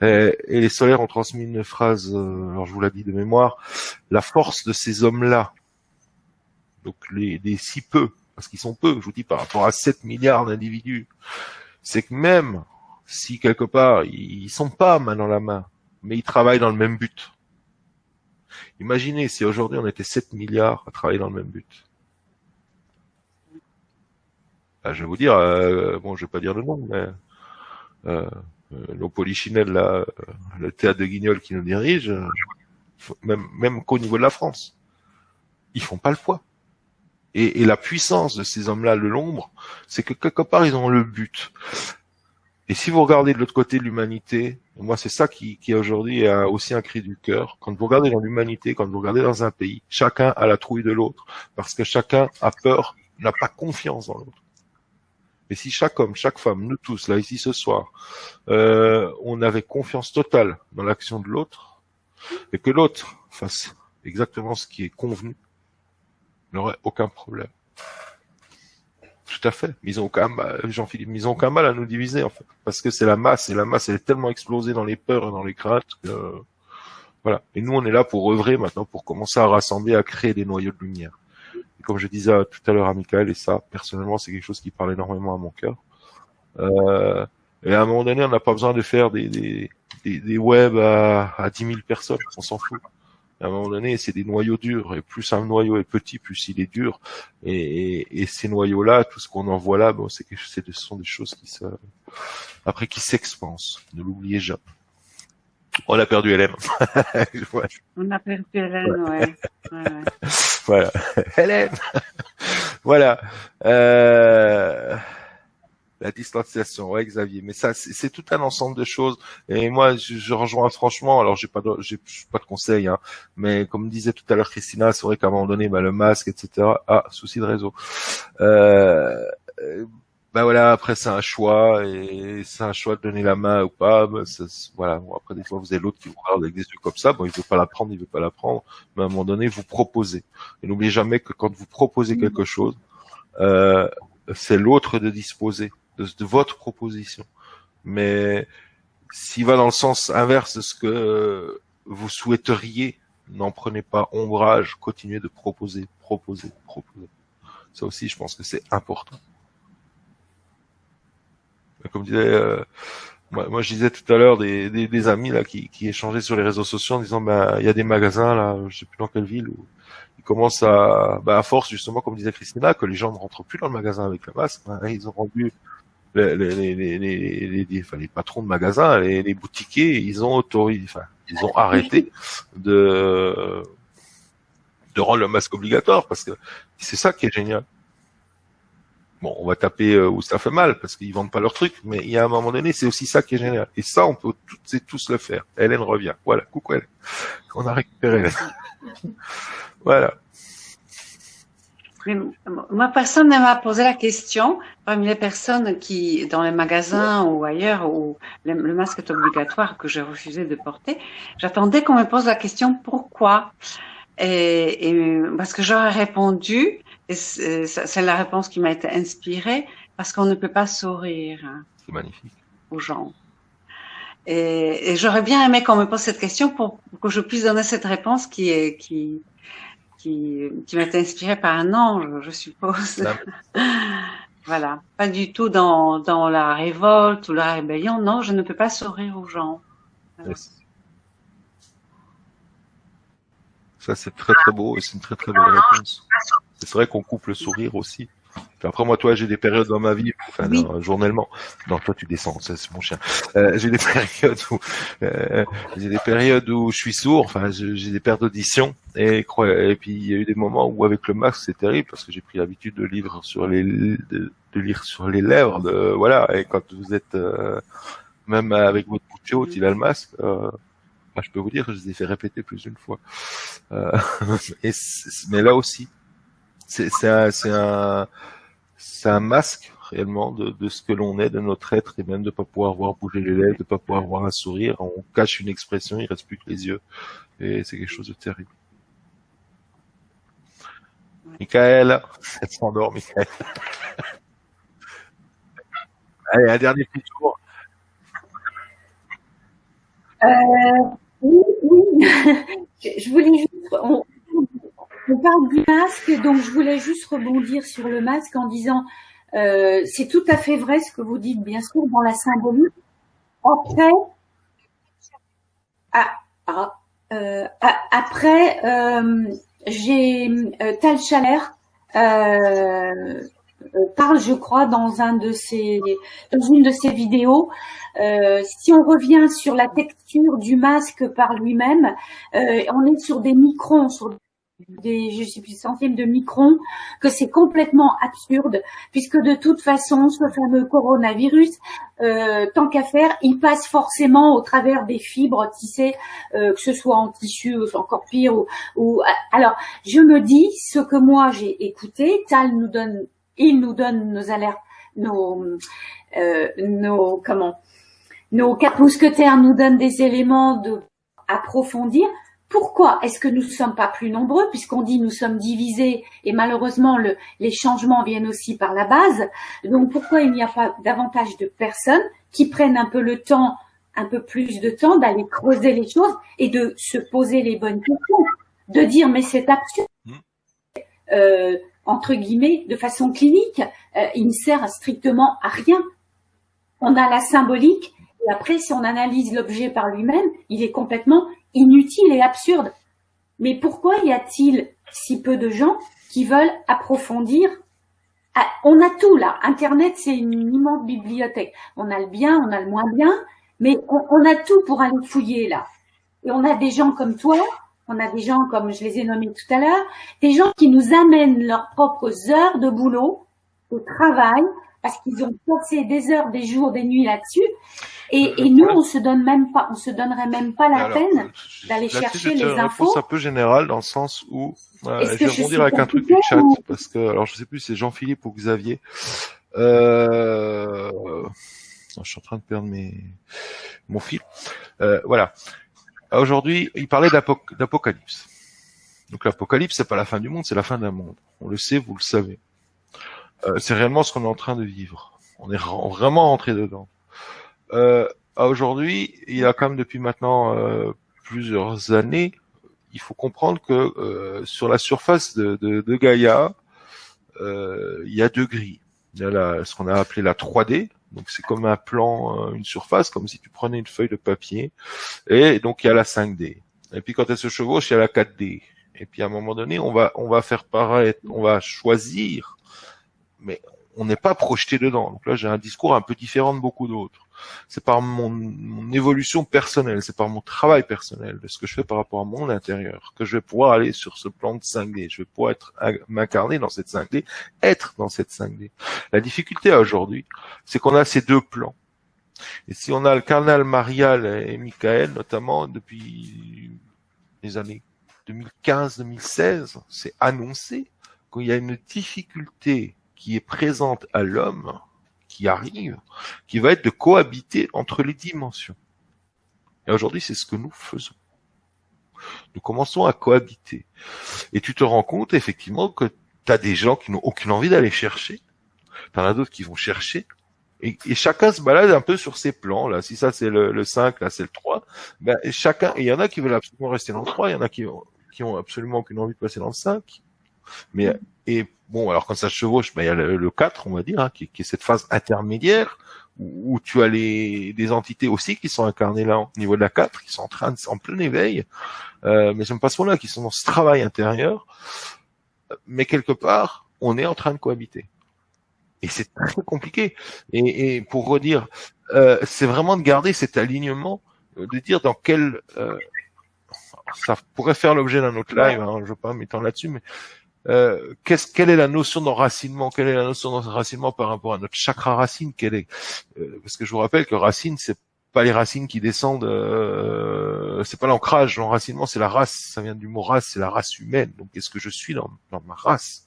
Et les solaires ont transmis une phrase, alors je vous la dis de mémoire, la force de ces hommes-là, donc les si peu, parce qu'ils sont peu, je vous dis par rapport à 7 milliards d'individus, c'est que même si quelque part, ils sont pas main dans la main, mais ils travaillent dans le même but. Imaginez si aujourd'hui on était 7 milliards à travailler dans le même but. Je vais vous dire, bon, je vais pas dire le nom, mais nos polichinelles là, le théâtre de Guignol qui nous dirige, même qu'au niveau de la France, ils font pas le poids. Et la puissance de ces hommes-là, de l'ombre, c'est que quelque part ils ont le but. Et si vous regardez de l'autre côté de l'humanité, moi c'est ça qui aujourd'hui est aussi un cri du cœur. Quand vous regardez dans l'humanité, quand vous regardez dans un pays, chacun a la trouille de l'autre, parce que chacun a peur, n'a pas confiance dans l'autre. Et si chaque homme, chaque femme, nous tous, là, ici, ce soir, on avait confiance totale dans l'action de l'autre, et que l'autre fasse exactement ce qui est convenu, il n'aurait aucun problème. Tout à fait. Ils ont aucun mal, Jean-Philippe, ils ont aucun mal à nous diviser, en fait. Parce que c'est la masse, et la masse, elle est tellement explosée dans les peurs et dans les craintes que, voilà. Et nous, on est là pour œuvrer maintenant, pour commencer à rassembler, à créer des noyaux de lumière. Comme je disais tout à l'heure à Michael, et ça, personnellement, c'est quelque chose qui parle énormément à mon cœur. Et à un moment donné, on n'a pas besoin de faire des webs à 10 000 personnes, on s'en fout. À un moment donné, c'est des noyaux durs, et plus un noyau est petit, plus il est dur. Et ces noyaux-là, tout ce qu'on envoie là, bon, ce sont des choses qui s'expansent. Ne l'oubliez jamais. On a perdu Hélène. Ouais. On a perdu Hélène, ouais. Voilà. Hélène. Voilà. La distanciation, ouais, Xavier. Mais ça, c'est tout un ensemble de choses. Et moi, je rejoins franchement. Alors, j'ai pas de conseils, hein. Mais comme disait tout à l'heure Christina, c'est vrai qu'à un moment donné, le masque, etc. Ah, souci de réseau. Voilà, après c'est un choix, et c'est un choix de donner la main ou pas. Voilà. Bon, après des fois vous avez l'autre qui vous regarde avec des yeux comme ça. Bon, il veut pas la prendre, mais à un moment donné vous proposez. Et n'oubliez jamais que quand vous proposez quelque chose, c'est l'autre de disposer de votre proposition. Mais s'il va dans le sens inverse de ce que vous souhaiteriez, n'en prenez pas ombrage. Continuez de proposer. Ça aussi, je pense que c'est important. Comme disait, moi je disais tout à l'heure des amis là qui échangeaient sur les réseaux sociaux en disant il y a des magasins là, je sais plus dans quelle ville, où ils commencent à force justement, comme disait Christina, que les gens ne rentrent plus dans le magasin avec le masque. Ils ont rendu les patrons de magasins, les boutiquiers, ils ont arrêté de rendre le masque obligatoire, parce que c'est ça qui est génial. Bon, on va taper où ça fait mal, parce qu'ils vendent pas leurs trucs, mais il y a un moment donné, c'est aussi ça qui est génial. Et ça, on peut toutes et tous le faire. Hélène revient. Voilà, coucou Hélène. On a récupéré Hélène. Voilà. Mais moi, personne ne m'a posé la question. Parmi les personnes qui, dans les magasins ou ailleurs, où le masque est obligatoire, que j'ai refusé de porter, j'attendais qu'on me pose la question pourquoi. Et parce que j'aurais répondu, et c'est la réponse qui m'a été inspirée, parce qu'on ne peut pas sourire C'est magnifique. aux gens. Et j'aurais bien aimé qu'on me pose cette question pour que je puisse donner cette réponse qui m'a été inspirée par un ange, je suppose. Voilà. Pas du tout dans la révolte ou la rébellion. Non, je ne peux pas sourire aux gens. Voilà. Yes. Ça, c'est très très beau et c'est une très très belle réponse. C'est vrai qu'on coupe le sourire aussi. Puis après, moi, toi, j'ai des périodes dans ma vie, enfin, Oui. journellement. Non, toi, tu descends, ça, c'est mon chien. J'ai des périodes où je suis sourd, enfin, j'ai des pertes d'audition. Et puis, il y a eu des moments où, avec le masque, c'est terrible parce que j'ai pris l'habitude de lire sur les lèvres, voilà. Et quand vous êtes, même avec votre bouche haute, il a le masque, je peux vous dire que je les ai fait répéter plus d'une fois. Mais là aussi, c'est un masque réellement de ce que l'on est, de notre être, et même de pas pouvoir voir bouger les lèvres, de pas pouvoir voir un sourire. On cache une expression, il reste plus que les yeux, et c'est quelque chose de terrible. Michael, elle s'endort, Michael. Allez, un dernier petit tour. Oui, oui. Je voulais juste, on parle du masque, donc je voulais juste rebondir sur le masque en disant, c'est tout à fait vrai ce que vous dites, bien sûr, dans la symbolique. Après, Tal Chaler parle, je crois, dans une de ses vidéos. Si on revient sur la texture du masque par lui-même, on est sur des microns, sur des, je sais plus, centièmes de microns, que c'est complètement absurde, puisque de toute façon, ce fameux coronavirus, tant qu'à faire, il passe forcément au travers des fibres tissées, que ce soit en tissu, ou encore pire, alors, je me dis, ce que moi j'ai écouté, il nous donne nos alertes, nos quatre mousquetaires nous donnent des éléments de approfondir. Pourquoi est-ce que nous ne sommes pas plus nombreux, puisqu'on dit nous sommes divisés et malheureusement les changements viennent aussi par la base. Donc pourquoi il n'y a pas davantage de personnes qui prennent un peu plus de temps d'aller creuser les choses et de se poser les bonnes questions, de dire mais c'est absurde, entre guillemets, de façon clinique, il ne sert strictement à rien. On a la symbolique. Et après, si on analyse l'objet par lui-même, il est complètement inutile et absurde. Mais pourquoi y a-t-il si peu de gens qui veulent approfondir? On a tout là. Internet, c'est une immense bibliothèque. On a le bien, on a le moins bien, mais on a tout pour aller fouiller là. Et on a des gens comme toi, on a des gens comme je les ai nommés tout à l'heure, des gens qui nous amènent leurs propres heures de boulot, de travail, parce qu'ils ont passé des heures, des jours, des nuits là-dessus. Et nous, on se donnerait même pas la peine d'aller chercher les infos. Une réponse un peu générale dans le sens où je vais rebondir avec un truc du chat parce que alors je sais plus si c'est Jean-Philippe ou Xavier. Je suis en train de perdre mon fil. Voilà. Aujourd'hui, il parlait d'apocalypse. Donc l'apocalypse, c'est pas la fin du monde, c'est la fin d'un monde. On le sait, vous le savez. C'est réellement ce qu'on est en train de vivre. On est vraiment rentré dedans. Aujourd'hui, il y a quand même depuis maintenant plusieurs années, il faut comprendre que sur la surface de Gaïa, il y a deux grilles. Il y a ce qu'on a appelé la 3D, donc c'est comme un plan, une surface, comme si tu prenais une feuille de papier, et donc il y a la 5D. Et puis quand elle se chevauche, il y a la 4D. Et puis à un moment donné, on va faire pareil, on va choisir, mais on n'est pas projeté dedans. Donc là, j'ai un discours un peu différent de beaucoup d'autres. C'est par mon évolution personnelle, c'est par mon travail personnel, de ce que je fais par rapport à mon intérieur, que je vais pouvoir aller sur ce plan de 5D. Je vais pouvoir m'incarner dans cette 5D, être dans cette 5D. La difficulté aujourd'hui, c'est qu'on a ces deux plans. Et si on a le canal Marial et Michael, notamment depuis les années 2015-2016, c'est annoncé qu'il y a une difficulté qui est présente à l'homme, qui arrive, qui va être de cohabiter entre les dimensions. Et aujourd'hui, c'est ce que nous faisons. Nous commençons à cohabiter. Et tu te rends compte, effectivement, que tu as des gens qui n'ont aucune envie d'aller chercher. Tu en as d'autres qui vont chercher. Et chacun se balade un peu sur ses plans, là. Si ça, c'est le 5, là, c'est le 3. Ben, et il y en a qui veulent absolument rester dans le 3, il y en a qui ont absolument aucune envie de passer dans le 5. Mais, et bon, alors quand ça se chevauche, ben, il y a le 4, on va dire, hein, qui est cette phase intermédiaire, où tu as des entités aussi qui sont incarnées là, au niveau de la 4, qui sont en plein éveil, mais j'aime pas ce mot-là, qui sont dans ce travail intérieur, mais quelque part, on est en train de cohabiter. Et c'est très compliqué. Et pour redire, c'est vraiment de garder cet alignement, de dire dans quel... ça pourrait faire l'objet d'un autre live, hein, je veux pas m'étendre là-dessus, mais quelle est la notion d'enracinement? Quelle est la notion d'enracinement par rapport à notre chakra racine? Parce que je vous rappelle que racine, c'est pas les racines qui descendent, c'est pas l'ancrage, l'enracinement, c'est la race, ça vient du mot race, c'est la race humaine. Donc, est-ce que je suis dans ma race?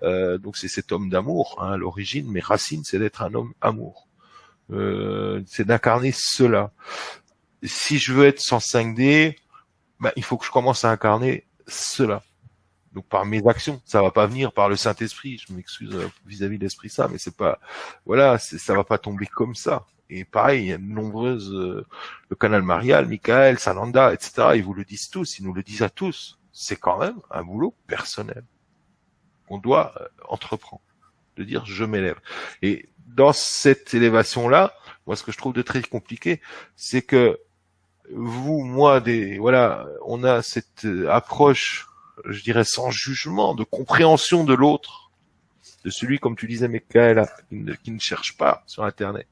Donc, c'est cet homme d'amour, hein, à l'origine, mais racine, c'est d'être un homme amour. C'est d'incarner cela. Si je veux être sans 5D, ben, il faut que je commence à incarner cela. Donc par mes actions, ça va pas venir par le Saint-Esprit. Je m'excuse vis-à-vis de l'Esprit Saint, mais c'est pas, voilà, ça va pas tomber comme ça. Et pareil, il y a de nombreuses, le canal Marial, Michael, Sananda, etc. Ils vous le disent tous, ils nous le disent à tous. C'est quand même un boulot personnel qu'on doit entreprendre, de dire je m'élève. Et dans cette élévation-là, moi, ce que je trouve de très compliqué, c'est que vous, moi, voilà, on a cette approche, je dirais, sans jugement, de compréhension de l'autre, de celui, comme tu disais, Michael, qui ne cherche pas sur Internet.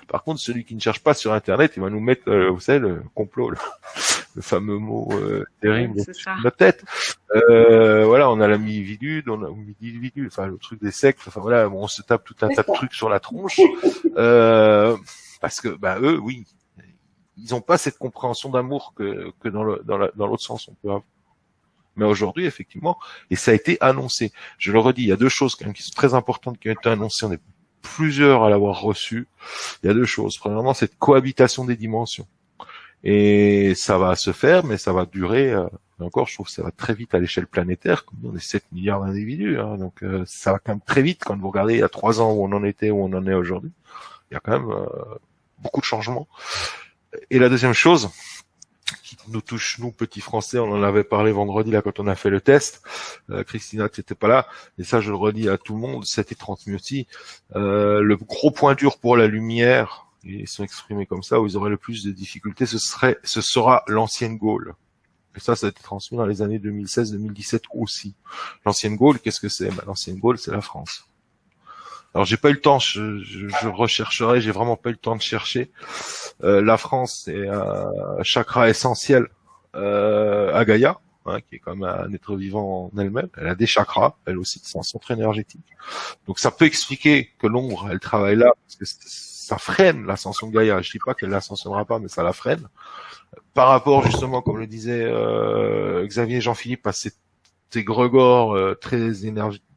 Par contre, celui qui ne cherche pas sur Internet, il va nous mettre, vous savez, le complot, le fameux mot terrible sur la tête. Voilà, on a la mi-vidule, on a mi-vidule, enfin le truc des sectes, enfin voilà, bon, on se tape tout un tas de trucs sur la tronche, parce que, bah eux, oui, ils n'ont pas cette compréhension d'amour que dans l'autre sens on peut avoir. Mais aujourd'hui, effectivement, et ça a été annoncé. Je le redis, il y a deux choses quand même qui sont très importantes qui ont été annoncées. On est plusieurs à l'avoir reçu. Il y a deux choses. Premièrement, cette cohabitation des dimensions. Et ça va se faire, mais ça va durer. Et encore, je trouve que ça va très vite à l'échelle planétaire. Comme nous, on est 7 milliards d'individus. Hein, donc, ça va quand même très vite. Quand vous regardez il y a 3 ans où on en était, où on en est aujourd'hui, il y a quand même beaucoup de changements. Et la deuxième chose qui nous touche, nous, petits Français, on en avait parlé vendredi, là, quand on a fait le test. Christina, tu n'étais pas là. Et ça, je le redis à tout le monde, ça a été transmis aussi. Le gros point dur pour la lumière, ils sont exprimés comme ça, où ils auraient le plus de difficultés, ce sera l'ancienne Gaule. Et ça a été transmis dans les années 2016-2017 aussi. L'ancienne Gaule, qu'est-ce que c'est? L'ancienne Gaule, c'est la France. Alors j'ai pas eu le temps, je rechercherai, j'ai vraiment pas eu le temps de chercher. La France est un chakra essentiel à Gaïa, hein, qui est comme un être vivant en elle-même. Elle a des chakras, elle aussi, c'est un centre énergétique. Donc ça peut expliquer que l'ombre, elle travaille là, parce que ça freine l'ascension de Gaïa. Je dis pas qu'elle l'ascensionnera pas, mais ça la freine. Par rapport justement, comme le disait Xavier Jean-Philippe, à ces grégores très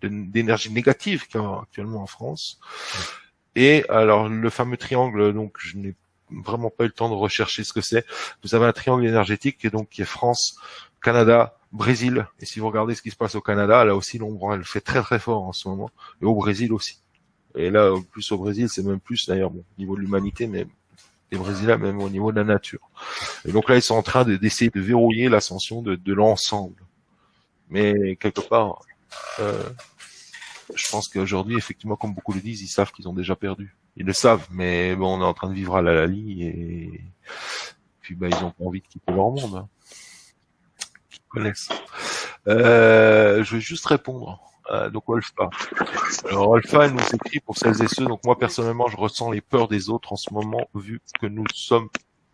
d'énergie négative qu'il y a actuellement en France. Et alors le fameux triangle, donc je n'ai vraiment pas eu le temps de rechercher ce que c'est. Vous avez un triangle énergétique qui est France, Canada, Brésil. Et si vous regardez ce qui se passe au Canada, là aussi l'ombre elle fait très très fort en ce moment. Et au Brésil aussi. Et là, plus au Brésil, c'est même plus d'ailleurs bon, au niveau de l'humanité, mais les Brésiliens même au niveau de la nature. Et donc là, ils sont en train d'essayer de verrouiller l'ascension de l'ensemble. Mais quelque part, je pense qu'aujourd'hui, effectivement, comme beaucoup le disent, ils savent qu'ils ont déjà perdu. Ils le savent, mais bon, on est en train de vivre à la Lali et puis bah ils ont pas envie de quitter leur monde. Hein. Ils connaissent. Je vais juste répondre. Donc Wolfa. Alors Wolfa, elle nous écrit pour celles et ceux. Donc moi personnellement, je ressens les peurs des autres en ce moment, vu que nous sommes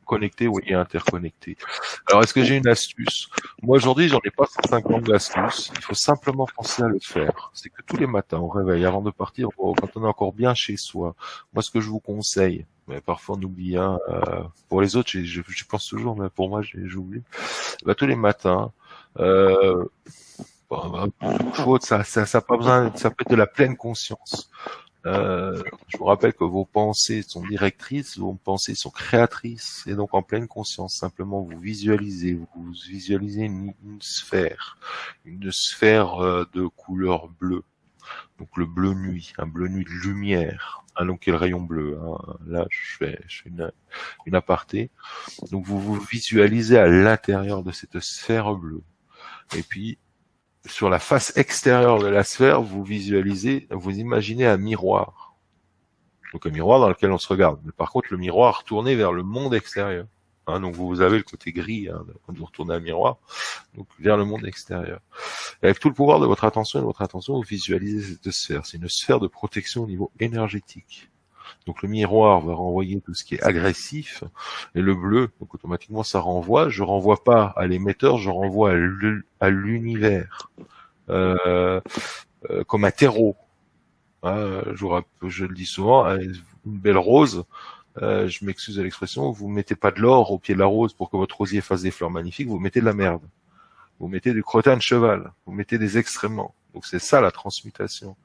connectés, oui, et interconnectés. Alors est-ce que j'ai une astuce? Moi aujourd'hui, j'en ai pas 150 d'astuces. Il faut simplement penser à le faire. C'est que tous les matins au réveil, avant de partir, quand on est encore bien chez soi, moi ce que je vous conseille, mais parfois on oublie, hein, pour les autres, je pense toujours, mais pour moi j'oublie. Bah, tous les matins, Faute, ça pas besoin, ça peut être de la pleine conscience. Je vous rappelle que vos pensées sont directrices, vos pensées sont créatrices, et donc en pleine conscience, simplement vous visualisez une sphère de couleur bleue. Donc le bleu nuit, un bleu nuit de lumière, donc qui est le rayon bleu. Hein. Là, je fais une aparté. Donc vous vous visualisez à l'intérieur de cette sphère bleue. Et puis sur la face extérieure de la sphère, vous imaginez un miroir. Donc un miroir dans lequel on se regarde. Mais par contre, le miroir tourné vers le monde extérieur. Hein, donc vous avez le côté gris quand vous retournez un miroir, donc vers le monde extérieur. Et avec tout le pouvoir de votre attention, vous visualisez cette sphère. C'est une sphère de protection au niveau énergétique. Donc le miroir va renvoyer tout ce qui est agressif, et le bleu, donc automatiquement ça renvoie. Je renvoie pas à l'émetteur, je renvoie à l'univers, comme un terreau. Je le dis souvent, une belle rose. Je m'excuse de l'expression, vous mettez pas de l'or au pied de la rose pour que votre rosier fasse des fleurs magnifiques, vous mettez de la merde. Vous mettez du crottin de cheval, vous mettez des excréments. Donc c'est ça la transmutation.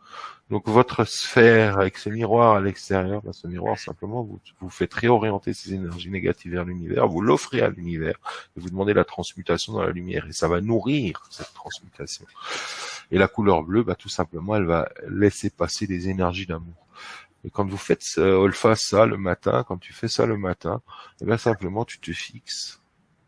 Donc votre sphère avec ce miroir à l'extérieur, ce miroir simplement vous faites réorienter ces énergies négatives vers l'univers, vous l'offrez à l'univers et vous demandez la transmutation dans la lumière et ça va nourrir cette transmutation. Et la couleur bleue, tout simplement, elle va laisser passer des énergies d'amour. Et quand vous faites ça le matin, quand tu fais ça le matin, simplement tu te fixes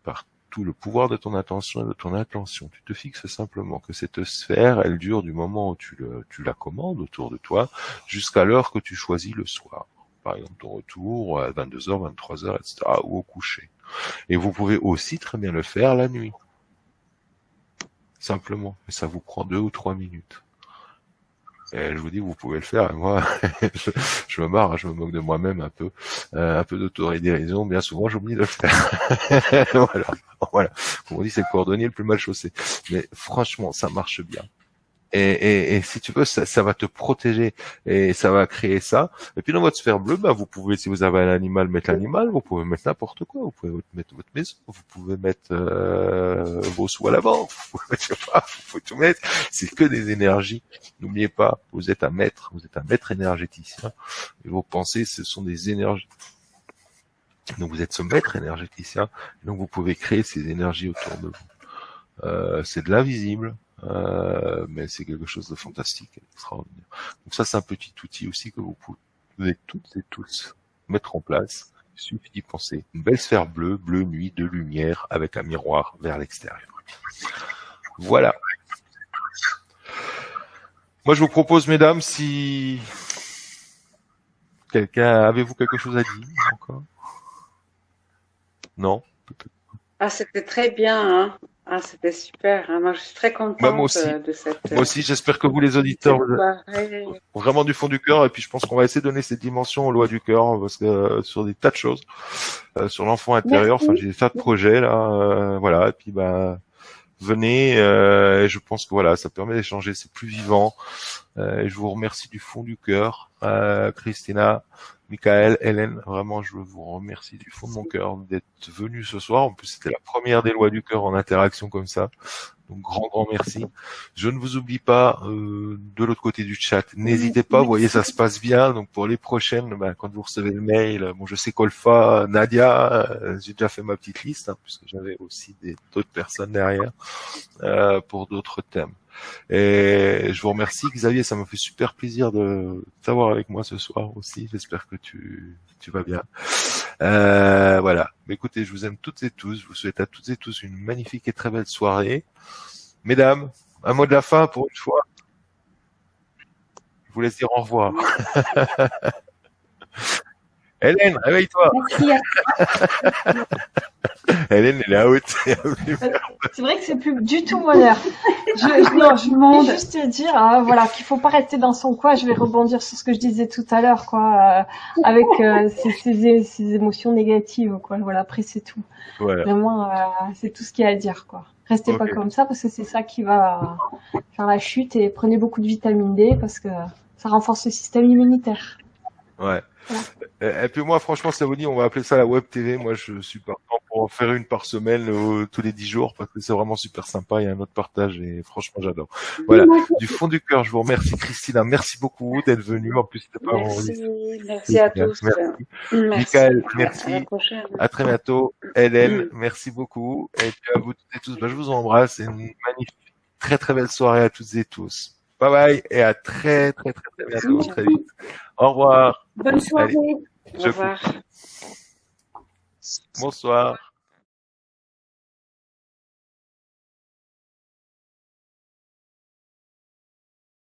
par tout le pouvoir de ton attention et de ton intention. Tu te fixes simplement que cette sphère, elle dure du moment où tu la commandes autour de toi jusqu'à l'heure que tu choisis le soir. Par exemple, ton retour à 22h, 23h, etc. ou au coucher. Et vous pouvez aussi très bien le faire la nuit. Simplement. Et ça vous prend 2 ou 3 minutes. Et je vous dis, vous pouvez le faire. Et moi, je me marre, je me moque de moi-même un peu d'autodérision. Bien souvent, j'oublie de le faire. Voilà. Comme on dit, c'est le cordonnier le plus mal chaussé. Mais franchement, ça marche bien. Et si tu veux, ça va te protéger et ça va créer ça. Et puis dans votre sphère bleue, vous pouvez, si vous avez un animal, mettre l'animal. Vous pouvez mettre n'importe quoi. Vous pouvez mettre votre maison. Vous pouvez mettre vos sous à la banque. Vous pouvez, je sais pas, vous pouvez tout mettre. C'est que des énergies. N'oubliez pas, vous êtes un maître énergéticien. Et vos pensées, ce sont des énergies. Donc vous êtes ce maître énergéticien. Donc vous pouvez créer ces énergies autour de vous. C'est de l'invisible. Mais c'est quelque chose de fantastique et extraordinaire. Donc ça, c'est un petit outil aussi que vous pouvez toutes et tous mettre en place. Il suffit d'y penser. Une belle sphère bleue nuit de lumière avec un miroir vers l'extérieur. Voilà. Moi, je vous propose, mesdames, si avez-vous quelque chose à dire encore? Non? C'était très bien, hein. C'était super. Hein. Moi, je suis très contente moi aussi. de cette. Moi aussi, j'espère que vous, les auditeurs, vraiment du fond du cœur. Et puis, je pense qu'on va essayer de donner cette dimension aux lois du cœur, parce que sur des tas de choses, sur l'enfant intérieur. Enfin, j'ai des tas de projets là, voilà. Et puis, venez. Et je pense que voilà, ça permet d'échanger. C'est plus vivant. Et je vous remercie du fond du cœur, Christina, Michael, Hélène, vraiment, je vous remercie du fond de mon cœur d'être venus ce soir. En plus, c'était la première des lois du cœur en interaction comme ça. Donc, grand merci. Je ne vous oublie pas de l'autre côté du chat. N'hésitez pas, vous voyez, ça se passe bien. Donc, pour les prochaines, quand vous recevez le mail, je sais qu'Olfa, Nadia, j'ai déjà fait ma petite liste, puisque j'avais aussi d'autres personnes derrière pour d'autres thèmes. Et je vous remercie, Xavier, ça m'a fait super plaisir de t'avoir avec moi ce soir aussi. J'espère que tu vas bien. Voilà. Mais écoutez, je vous aime toutes et tous. Je vous souhaite à toutes et tous une magnifique et très belle soirée. Mesdames, un mot de la fin pour une fois. Je vous laisse dire au revoir. Hélène, réveille-toi. Merci. Hélène, elle est out. C'est vrai que c'est plus du tout mon heure. Je vais juste te dire, voilà, qu'il faut pas rester dans son coin. Je vais rebondir sur ce que je disais tout à l'heure, quoi, avec ces émotions négatives, quoi. Voilà, après c'est tout. Voilà. Vraiment, c'est tout ce qu'il y a à dire, quoi. Restez pas comme ça parce que c'est ça qui va faire la chute et prenez beaucoup de vitamine D parce que ça renforce le système immunitaire. Ouais. Voilà. Et puis moi, franchement, ça vous dit, on va appeler ça la web TV. Moi, je suis partant en faire une par semaine tous les 10 jours parce que c'est vraiment super sympa. Il y a un autre partage et franchement, j'adore. Voilà. Du fond du cœur, je vous remercie, Christina. Merci beaucoup d'être venue. En plus, c'était pas enregistré. Merci à tous. Merci. Merci. Michael, À la merci. prochaine. À très bientôt. Hélène, merci beaucoup. Et puis à vous toutes et tous, je vous embrasse. Et une magnifique, très très belle soirée à toutes et tous. Bye bye et à très très très très bientôt, très vite. Au revoir. Bonne soirée. Allez, Au revoir. Bonsoir.